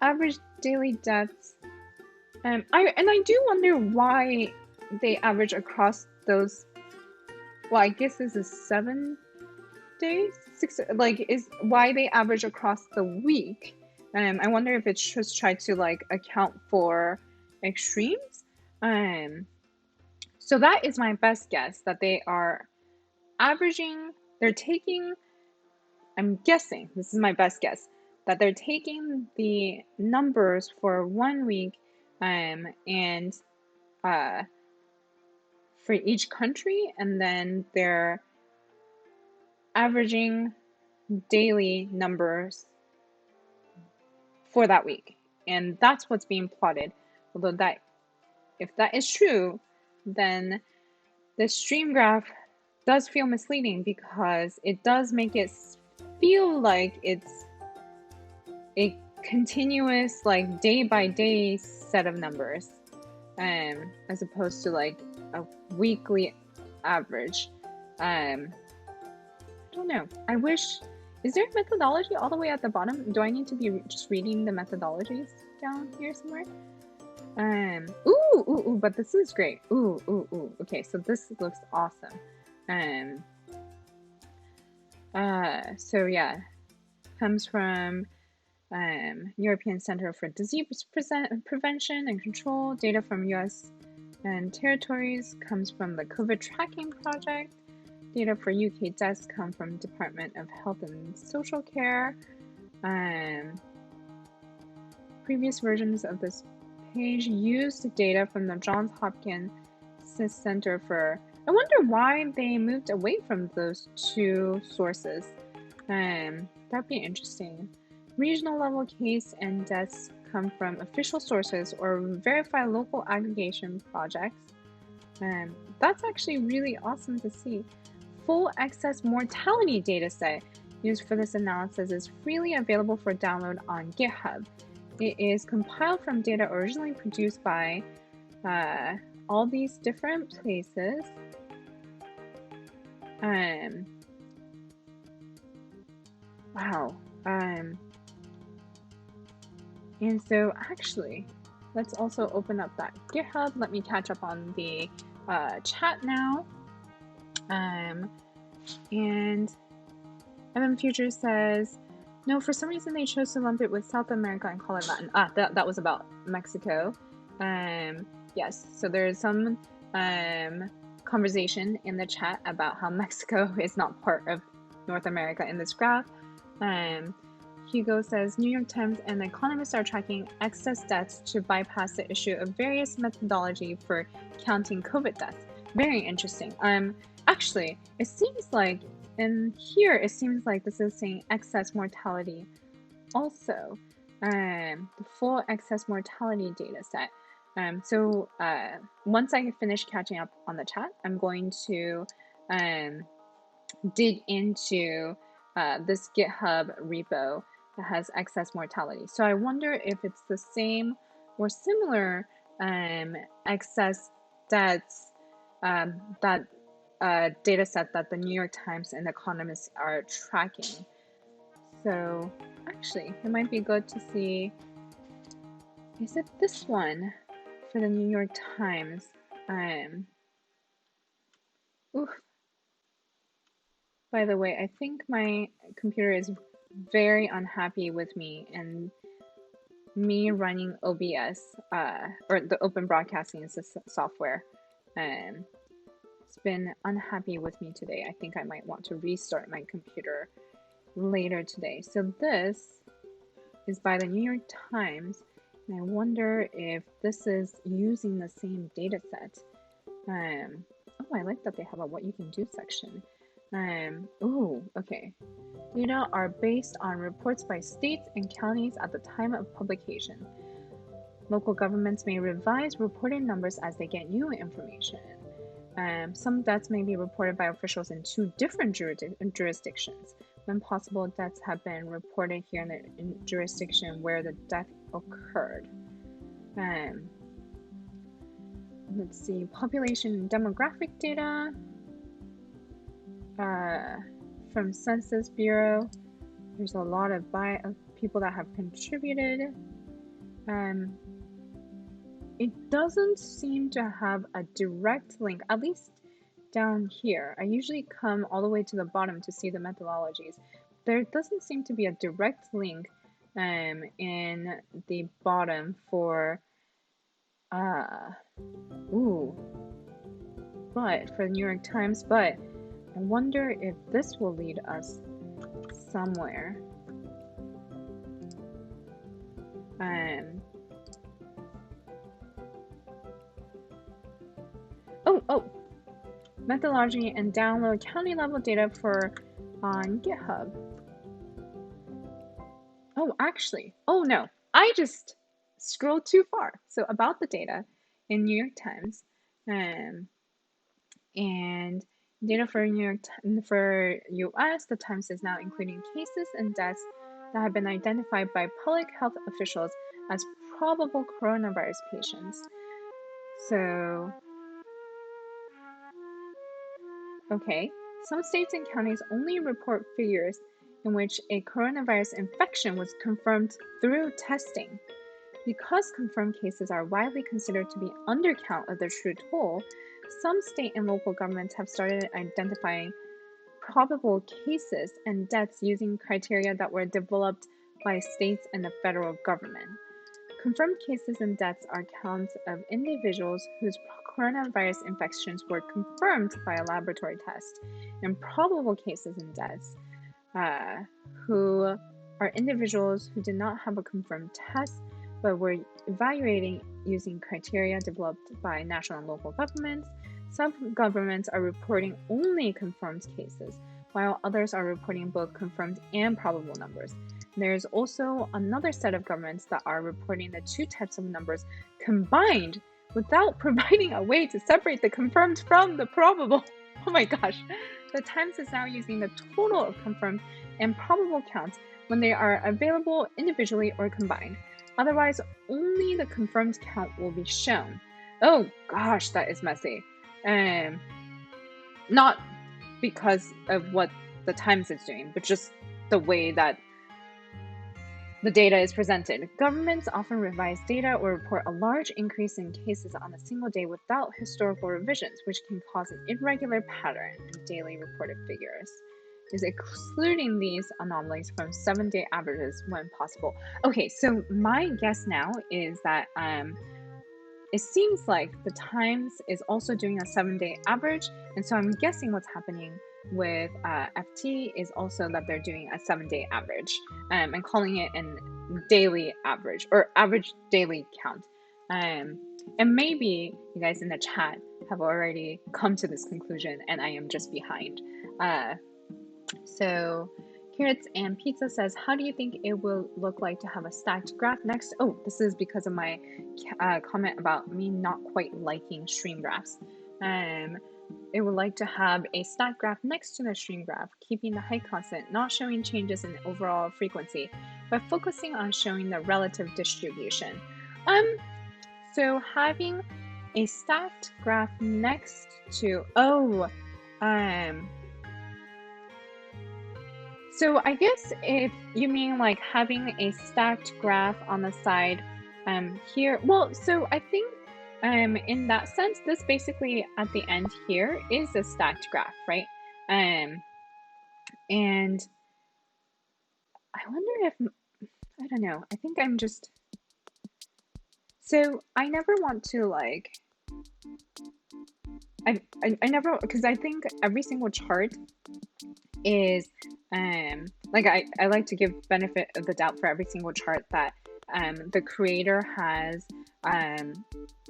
Average daily deaths. I do wonder why they average across those. Well, I guess this is 7 days, six. Like, is why they average across the week. I wonder if it's just tried to like account for extremes. So that is my best guess that they are averaging. They're taking. I'm guessing this is my best guess that they're taking the numbers for 1 week, and for each country, and then they're averaging daily numbers for that week. And that's what's being plotted. Although that, if that is true, then the stream graph does feel misleading because it does make it feel like it's a continuous, like day by day set of numbers, as opposed to like a weekly average. I don't know. I wish. Is there methodology all the way at the bottom? Do I need to be just reading the methodologies down here somewhere? Ooh, but this is great. Ooh. Okay, so this looks awesome. So yeah, comes from European Center for Disease Prevention and Control. Data from U.S. and territories comes from the COVID tracking project. Data for UK deaths come from Department of Health and Social Care. Previous versions of this page used data from the Johns Hopkins Center for. I wonder why they moved away from those two sources. That'd be interesting. Regional level case and deaths come from official sources or verified local aggregation projects. That's actually really awesome to see. Full excess mortality dataset used for this analysis is freely available for download on GitHub. It is compiled from data originally produced by all these different places. Wow. And so actually, let's also open up that GitHub. Let me catch up on the chat now. And MM Future says, no, for some reason they chose to lump it with South America and call it Latin. That was about Mexico. Yes, so there's some conversation in the chat about how Mexico is not part of North America in this graph. Hugo says, New York Times and economists are tracking excess deaths to bypass the issue of various methodology for counting COVID deaths. Very interesting. Actually, it seems like in here, it seems like this is saying excess mortality also. The full excess mortality data set. So once I finish catching up on the chat, I'm going to dig into this GitHub repo that has excess mortality. So I wonder if it's the same or similar excess deaths that data set that the New York Times and economists are tracking. So actually, it might be good to see, is it this one for the New York Times? By the way, I think my computer is very unhappy with me and me running OBS, or the Open Broadcasting software. It's been unhappy with me today. I think I might want to restart my computer later today. So this is by the New York Times, and I wonder if this is using the same data set. Oh, I like that they have a what you can do section. Okay. Data are based on reports by states and counties at the time of publication. Local governments may revise reporting numbers as they get new information. Some deaths may be reported by officials in 2 different jurisdictions. When possible, deaths have been reported here in the jurisdiction where the death occurred. Let's see, population and demographic data from Census Bureau. There's a lot of people that have contributed. It doesn't seem to have a direct link, at least down here. I usually come all the way to the bottom to see the methodologies. There doesn't seem to be a direct link in the bottom for but for the New York Times, but I wonder if this will lead us somewhere. Methodology and download county level data on GitHub. No, I just scrolled too far. So about the data in New York Times, and data for US, the Times is now including cases and deaths that have been identified by public health officials as probable coronavirus patients. So, okay, some states and counties only report figures in which a coronavirus infection was confirmed through testing. Because confirmed cases are widely considered to be undercount of the true toll, some state and local governments have started identifying probable cases and deaths using criteria that were developed by states and the federal government. Confirmed cases and deaths are counts of individuals whose coronavirus infections were confirmed by a laboratory test, and probable cases and deaths who are individuals who did not have a confirmed test but were evaluating using criteria developed by national and local governments. Some governments are reporting only confirmed cases, while others are reporting both confirmed and probable numbers. There's also another set of governments that are reporting the 2 types of numbers combined without providing a way to separate the confirmed from the probable. Oh my gosh. The Times is now using the total of confirmed and probable counts when they are available individually or combined. Otherwise, only the confirmed count will be shown. Oh gosh, that is messy. Not because of what the Times is doing, but just the way that the data is presented. Governments often revise data or report a large increase in cases on a single day without historical revisions, which can cause an irregular pattern in daily reported figures. Is excluding these anomalies from 7-day averages when possible. Okay, so my guess now is that it seems like the Times is also doing a 7-day average, and so I'm guessing what's happening with FT is also that they're doing a 7-day average and calling it a daily average or average daily count. And maybe you guys in the chat have already come to this conclusion and I am just behind. So Carrots and Pizza says, how do you think it will look like to have a stacked graph next? Oh, this is because of my comment about me not quite liking stream graphs. It would like to have a stacked graph next to the stream graph, keeping the height constant, not showing changes in overall frequency, but focusing on showing the relative distribution. So having a stacked graph next to, so I guess if you mean like having a stacked graph on the side here, well, so I think in that sense, this basically at the end here is a stacked graph, right? And I wonder if, I don't know, I think I'm just, so I never want to like, I never, because I think every single chart is, like I like to give benefit of the doubt for every single chart that the creator has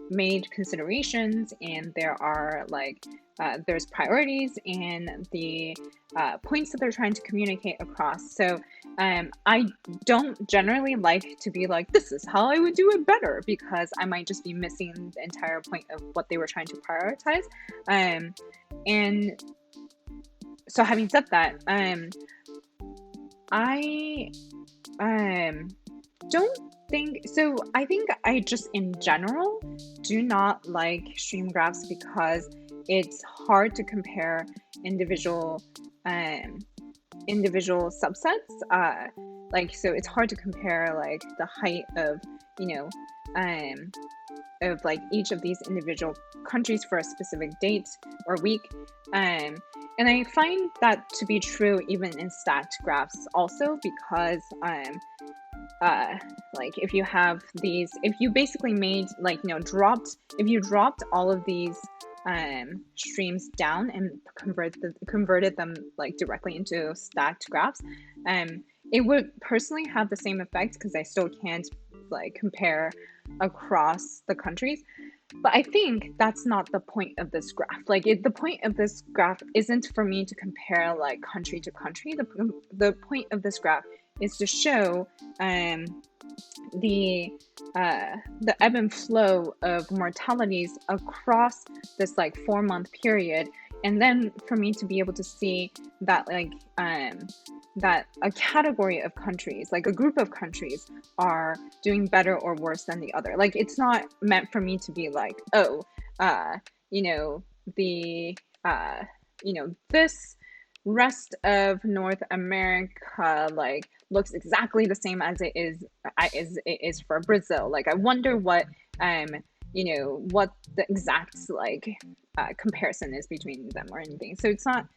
made considerations, and there are like there's priorities and the points that they're trying to communicate across. So I don't generally like to be like, this is how I would do it better, because I might just be missing the entire point of what they were trying to prioritize. And so having said that, I don't think so. I think I just in general do not like stream graphs because it's hard to compare individual individual subsets. Like, so it's hard to compare like the height of, you know, of like each of these individual countries for a specific date or week. And I find that to be true even in stacked graphs also, because like if you have these, if you basically made like, you know, if you dropped all of these streams down and converted them like directly into stacked graphs, it would personally have the same effect, because I still can't like compare across the countries. But I think that's not the point of this graph. Like, the point of this graph isn't for me to compare like country to country. The point of this graph is to show the ebb and flow of mortalities across this like 4-month period, and then for me to be able to see that like that a category of countries, like a group of countries, are doing better or worse than the other. Like, it's not meant for me to be like, oh, you know, the you know, this rest of North America like looks exactly the same as it is for Brazil. Like, I wonder what you know, what the exact like comparison is between them or anything. So it's not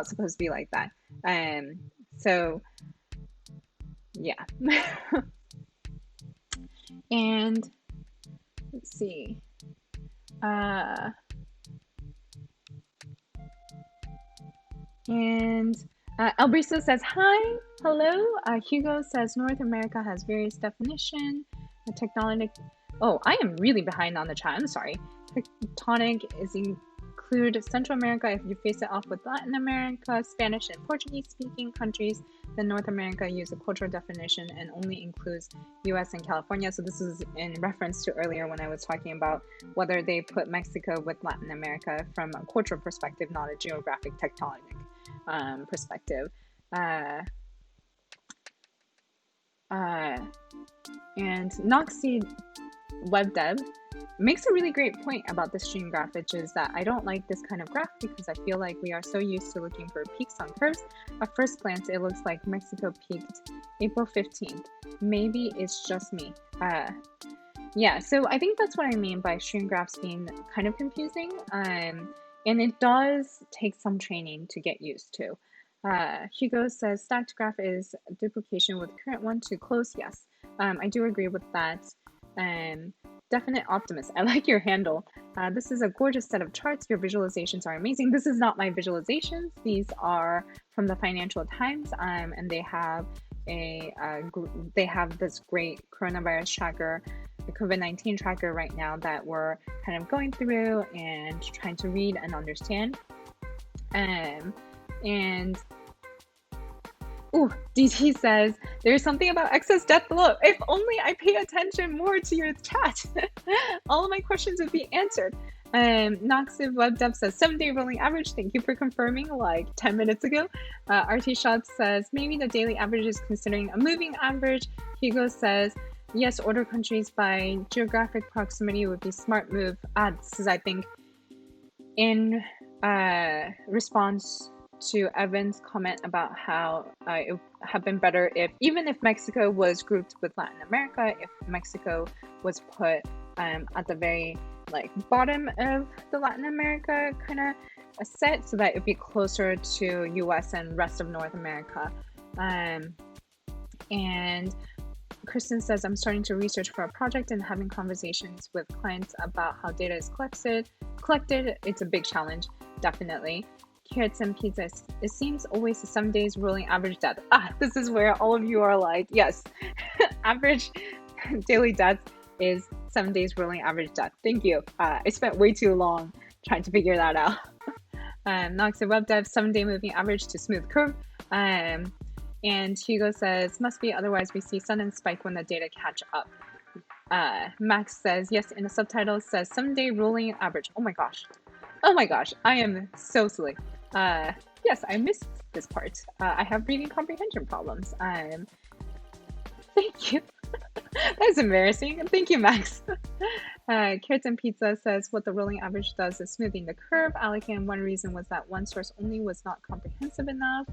supposed to be like that. So yeah. And let's see. And Elbrisa says hi, hello. Hugo says North America has various definition. Tectonic. Oh, I am really behind on the chat. I'm sorry. Tectonic is include Central America. If you face it off with Latin America, Spanish and Portuguese speaking countries, then North America use a cultural definition and only includes US and California. So this is in reference to earlier when I was talking about whether they put Mexico with Latin America from a cultural perspective, not a geographic tectonic perspective. And Noxy Web Dev makes a really great point about the stream graph, which is that I don't like this kind of graph because I feel like we are so used to looking for peaks on curves. At first glance, it looks like Mexico peaked April 15th. Maybe it's just me. Yeah, so I think that's what I mean by stream graphs being kind of confusing. And it does take some training to get used to. Hugo says stacked graph is duplication with current one too close. Yes, I do agree with that. Definite optimist. I like your handle. This is a gorgeous set of charts. Your visualizations are amazing. This is not my visualizations. These are from the Financial Times, and they have this great coronavirus tracker, the COVID-19 tracker right now that we're kind of going through and trying to read and understand. And ooh, DT says, there's something about excess death below. If only I pay attention more to your chat. All of my questions would be answered. Noxiv Web Dev says, 7-day rolling average. Thank you for confirming like 10 minutes ago. RT Shots says, maybe the daily average is considering a moving average. Hugo says, yes, order countries by geographic proximity would be smart move. This is, I think, in response to Evan's comment about how it would have been better even if Mexico was grouped with Latin America, if Mexico was put at the very like bottom of the Latin America kind of set, so that it'd be closer to US and rest of North America. And Kristen says, I'm starting to research for a project and having conversations with clients about how data is collected. It's a big challenge, definitely. Carrots and pizza. It seems always the 7 days rolling average death. This is where all of you are like, yes, average daily death is 7 days rolling average death. Thank you. I spent way too long trying to figure that out. Nox said web dev 7-day moving average to smooth curve. And Hugo says must be, otherwise we see sudden spike when the data catch up. Max says yes, in the subtitles says 7-day rolling average. Oh my gosh, I am so silly. Yes, I missed this part. I have reading comprehension problems. Thank you. That's embarrassing. Thank you, Max. Carrots and Pizza says what the rolling average does is smoothing the curve. Allocating one reason was that one source only was not comprehensive enough.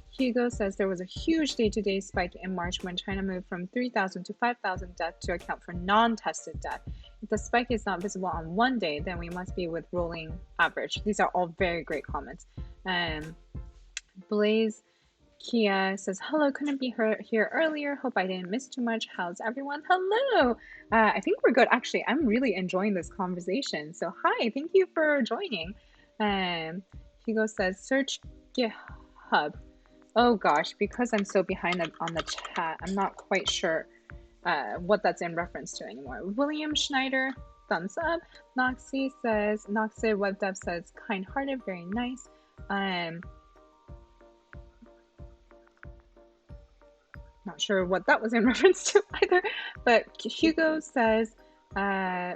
Hugo says there was a huge day-to-day spike in March when China moved from 3,000 to 5,000 deaths to account for non-tested death. If the spike is not visible on one day, then we must be with rolling average. These are all very great comments. Blaze Kia says, hello, couldn't be here earlier. Hope I didn't miss too much. How's everyone? Hello. I think we're good. Actually, I'm really enjoying this conversation. So hi, thank you for joining. Hugo says, search GitHub. Oh gosh, because I'm so behind on the chat, I'm not quite sure what that's in reference to anymore. William Schneider, thumbs up. Noxie Web Dev says, kind-hearted, very nice. Not sure what that was in reference to either, but Hugo says, oh,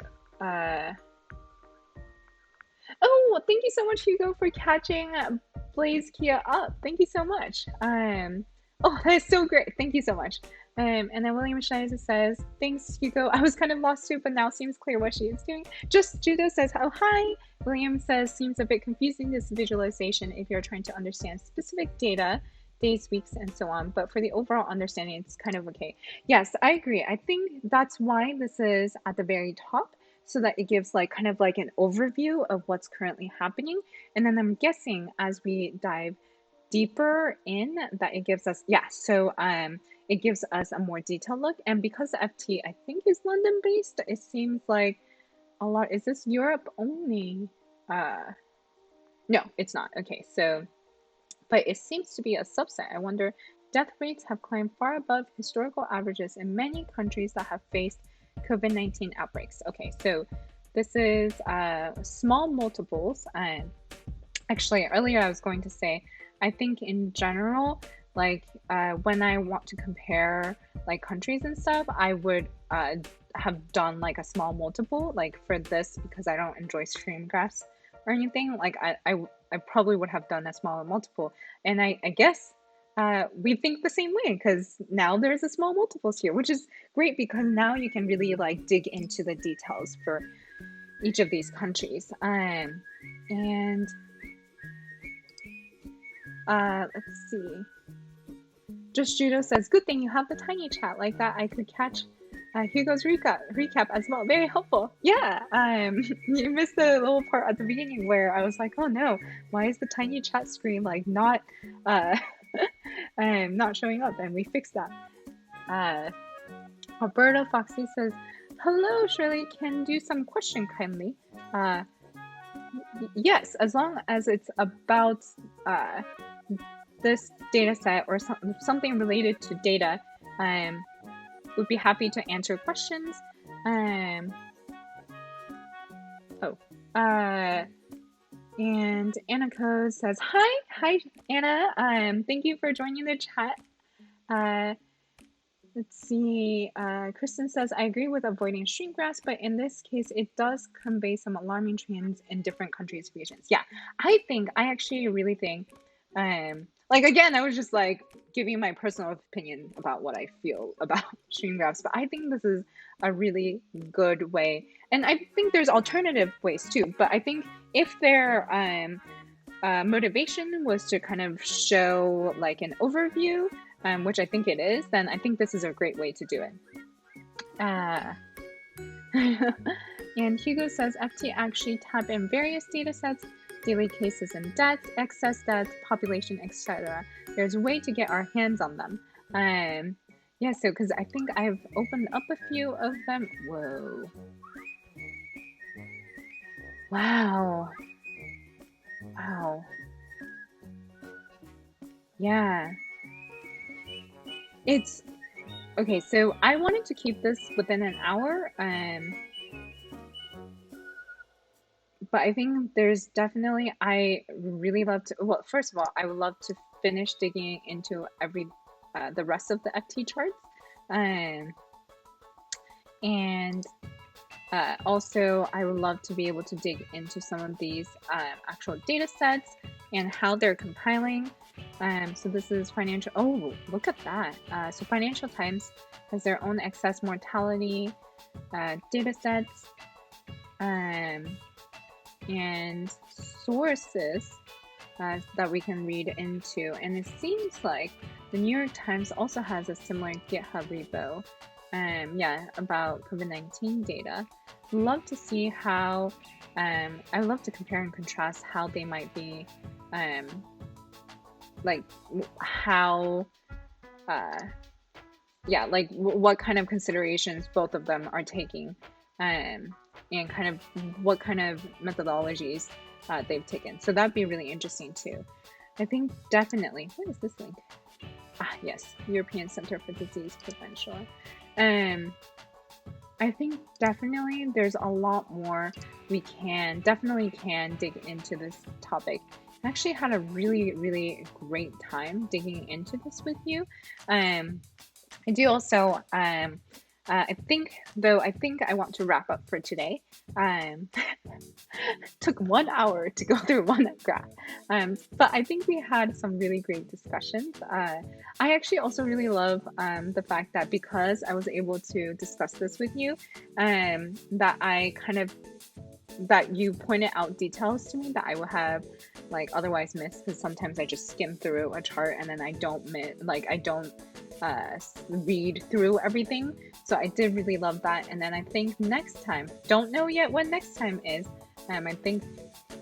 thank you so much, Hugo, for catching Blaze Kia up. Thank you so much. Oh, that is so great. Thank you so much. And then William Schneider says, thanks, Hugo. I was kind of lost too, but now seems clear what she is doing. Just Judo says, oh, hi. William says, seems a bit confusing, this visualization, if you're trying to understand specific data, days, weeks, and so on. But for the overall understanding, it's kind of okay. Yes, I agree. I think that's why this is at the very top, so that it gives like kind of like an overview of what's currently happening. And then I'm guessing as we dive deeper in that it gives us, it gives us a more detailed look. And because the FT, I think, is London based, it seems like a lot, is this Europe only? No, it's not. Okay, so, but it seems to be a subset. I wonder, death rates have climbed far above historical averages in many countries that have faced COVID-19 outbreaks. Okay, so this is small multiples. Actually, earlier I was going to say, I think in general, like when I want to compare like countries and stuff, I would have done like a small multiple, like for this, because I don't enjoy stream graphs or anything. Like I probably would have done a smaller multiple. And I guess we think the same way, because now there's a small multiples here, which is great because now you can really like dig into the details for each of these countries. And let's see. Just Judo says, good thing you have the tiny chat like that. I could catch Hugo's recap as well. Very helpful. Yeah. You missed the little part at the beginning where I was like, oh no, why is the tiny chat screen like not not showing up? And we fixed that. Alberto Foxy says, hello, Shirley, can do some question kindly. Yes, as long as it's about this data set or something related to data, would be happy to answer questions. And Annika says, hi Anna. Thank you for joining the chat. Let's see. Kristen says, I agree with avoiding stream graphs, but in this case, it does convey some alarming trends in different countries, regions. Yeah, I actually really think, like, again, I was just like giving my personal opinion about what I feel about stream graphs, but I think this is a really good way. And I think there's alternative ways too, but I think if their motivation was to kind of show like an overview, which I think it is, then I think this is a great way to do it. And Hugo says, FT actually tap in various data sets, daily cases and deaths, excess deaths, population, etc. There's a way to get our hands on them. Yeah, so because I think I've opened up a few of them. Whoa. Wow. Wow. Yeah. It's okay. So I wanted to keep this within an hour. but I think there's definitely, I really love to, well, first of all, I would love to finish digging into the rest of the FT charts. Um, and Also, I would love to be able to dig into some of these actual data sets and how they're compiling. So this is financial, oh, look at that. So Financial Times has their own excess mortality data sets. And sources that we can read into. And it seems like the New York Times also has a similar GitHub repo, about COVID-19 data. Love to see how, I love to compare and contrast how they might be, like how, what kind of considerations both of them are taking, and kind of what kind of methodologies they've taken. So that'd be really interesting too. I think definitely, what is this link? Yes, European Center for Disease Prevention. I think definitely there's a lot more we can dig into this topic. I actually had a really, really great time digging into this with you. I do also, I think I want to wrap up for today. Took 1 hour to go through one graph, but I think we had some really great discussions. I actually also really love the fact that because I was able to discuss this with you, that you pointed out details to me that I would have like otherwise missed, because sometimes I just skim through a chart and then I don't read through everything. So I did really love that. And then I think next time, don't know yet what next time is. I think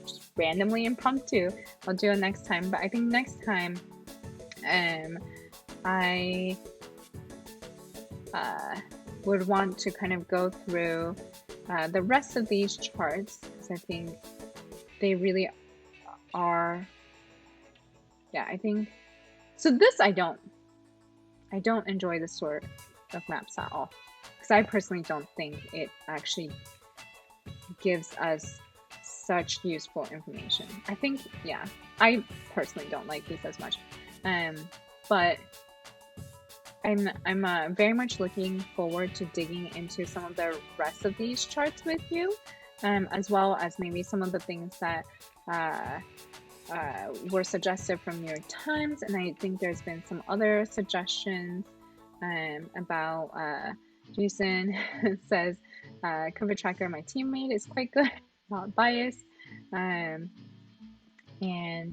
just randomly impromptu, I'll do it next time. But I think next time, I would want to kind of go through the rest of these charts, because I think they really are. Yeah, I think so. This I don't enjoy this sort of maps at all, because I personally don't think it actually gives us such useful information. I think, yeah, I personally don't like this as much, but I'm very much looking forward to digging into some of the rest of these charts with you, as well as maybe some of the things that were suggested from New York Times, and I think there's been some other suggestions about Jason says COVID tracker, my teammate, is quite good, not biased, and I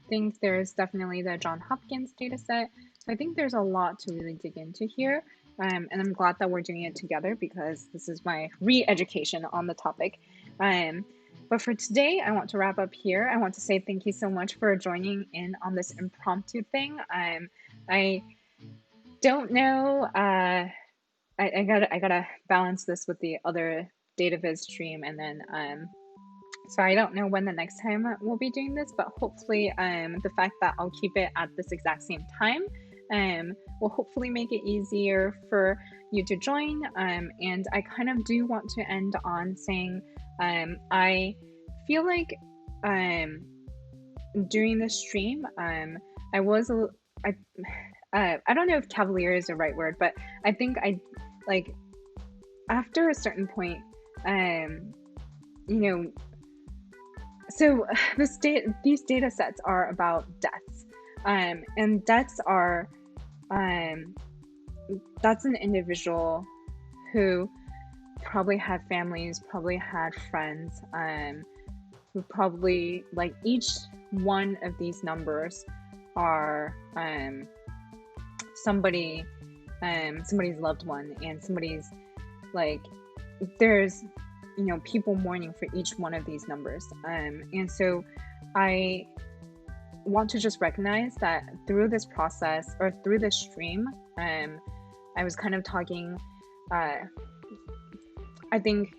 think there's definitely the John Hopkins data set. So I think there's a lot to really dig into here, and I'm glad that we're doing it together, because this is my re-education on the topic. But for today, I want to wrap up here. I want to say thank you so much for joining in on this impromptu thing. I don't know. I gotta balance this with the other DataViz stream, and then so I don't know when the next time we'll be doing this, but hopefully the fact that I'll keep it at this exact same time will hopefully make it easier for you to join. And I kind of do want to end on saying I feel like during the stream I don't know if cavalier is the right word, but I think I like after a certain point, so these data sets are about deaths, and deaths are that's an individual who probably had families, probably had friends, who probably, like, each one of these numbers are somebody's loved one, and somebody's, like, there's people mourning for each one of these numbers, and so I want to just recognize that through this process, or through this stream, I was kind of talking I think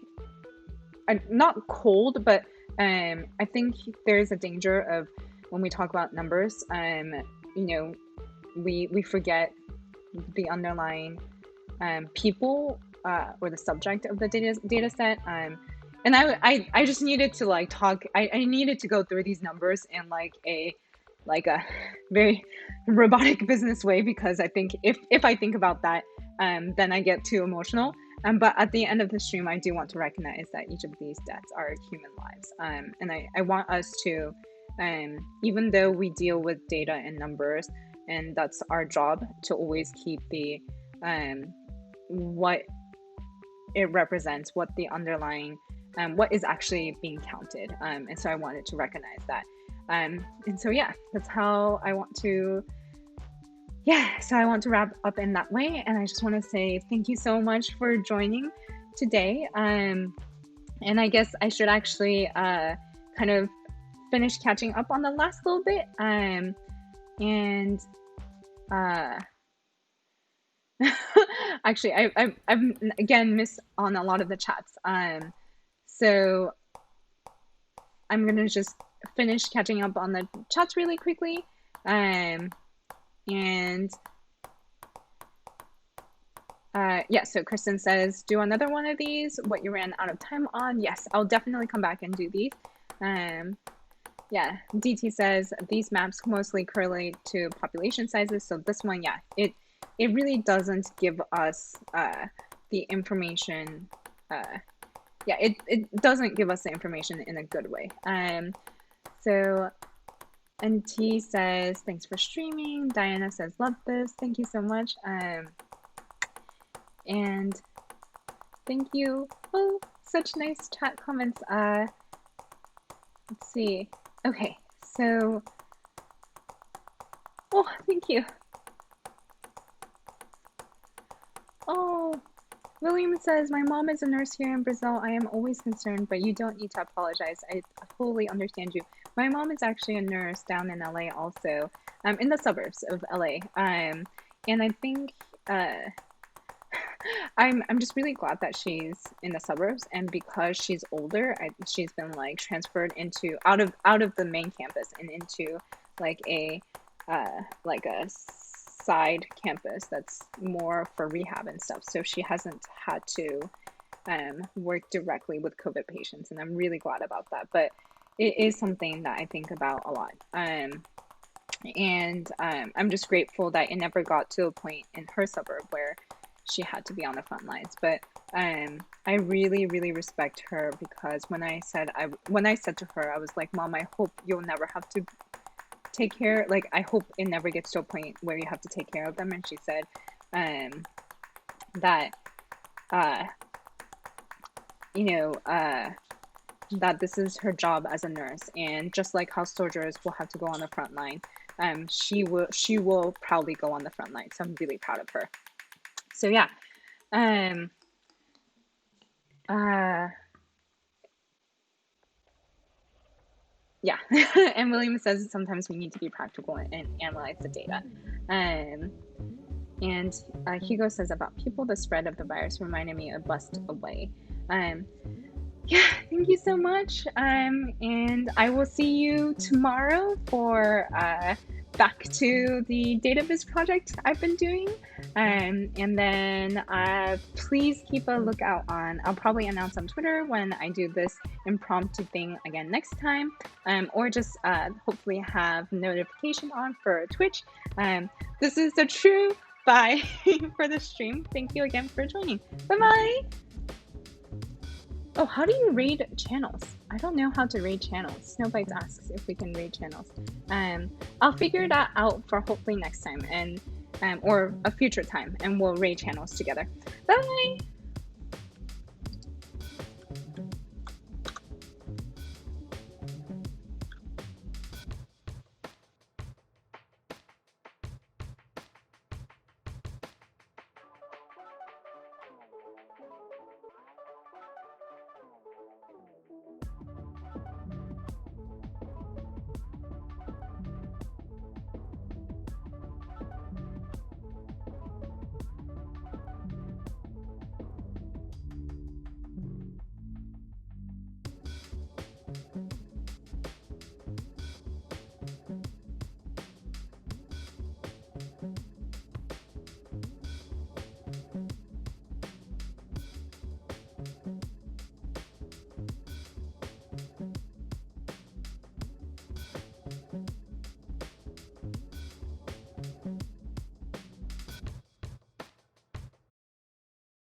not cold, but I think there's a danger of when we talk about numbers, we forget the underlying people or the subject of the data set, And I just needed to like talk. I needed to go through these numbers in like a very robotic business way, because I think if I think about that, then I get too emotional. But at the end of the stream, I do want to recognize that each of these deaths are human lives. And I want us to, even though we deal with data and numbers, and that's our job, to always keep the what it represents, what the underlying, what is actually being counted. And so I wanted to recognize that. And so, yeah, that's how I want to, so I want to wrap up in that way. And I just want to say thank you so much for joining today. And I guess I should actually kind of finish catching up on the last little bit. And actually, I've again missed on a lot of the chats. So I'm gonna just finish catching up on the chats really quickly. And yeah, so Kristen says, do another one of these, what you ran out of time on. Yes, I'll definitely come back and do these. Yeah, DT says, these maps mostly correlate to population sizes. So this one, yeah, it really doesn't give us the information. Yeah, it doesn't give us the information in a good way. So NT says, thanks for streaming. Diana says, love this. Thank you so much. And thank you. Oh, such nice chat comments. Let's see. Okay, so, oh, thank you. Oh, William says, my mom is a nurse here in Brazil. I am always concerned, but you don't need to apologize. I fully understand you. My mom is actually a nurse down in LA also, in the suburbs of LA. And I think I'm just really glad that she's in the suburbs, and because she's older, she's been like transferred into out of the main campus and into like a side campus that's more for rehab and stuff. So she hasn't had to work directly with COVID patients, and I'm really glad about that. But it is something that I think about a lot. And I'm just grateful that it never got to a point in her suburb where she had to be on the front lines. But I really, really respect her, because when I said to her, I was like, Mom, I hope you'll never have to take care, like, I hope it never gets to a point where you have to take care of them. And she said that you know, that this is her job as a nurse, and just like how soldiers will have to go on the front line, she will proudly go on the front line. So I'm really proud of her. So yeah, yeah. And William says sometimes we need to be practical and analyze the data. And Hugo says about people, the spread of the virus reminded me of Bust Away. Yeah, thank you so much. And I will see you tomorrow for back to the database project I've been doing. And then please keep a lookout on, I'll probably announce on Twitter when I do this impromptu thing again next time, or just hopefully have notification on for Twitch. This is the true bye for the stream. Thank you again for joining. Bye-bye. Oh, how do you raid channels? I don't know how to raid channels. Snowbites asks if we can raid channels. I'll figure that out for hopefully next time, and or a future time, and we'll raid channels together. Bye!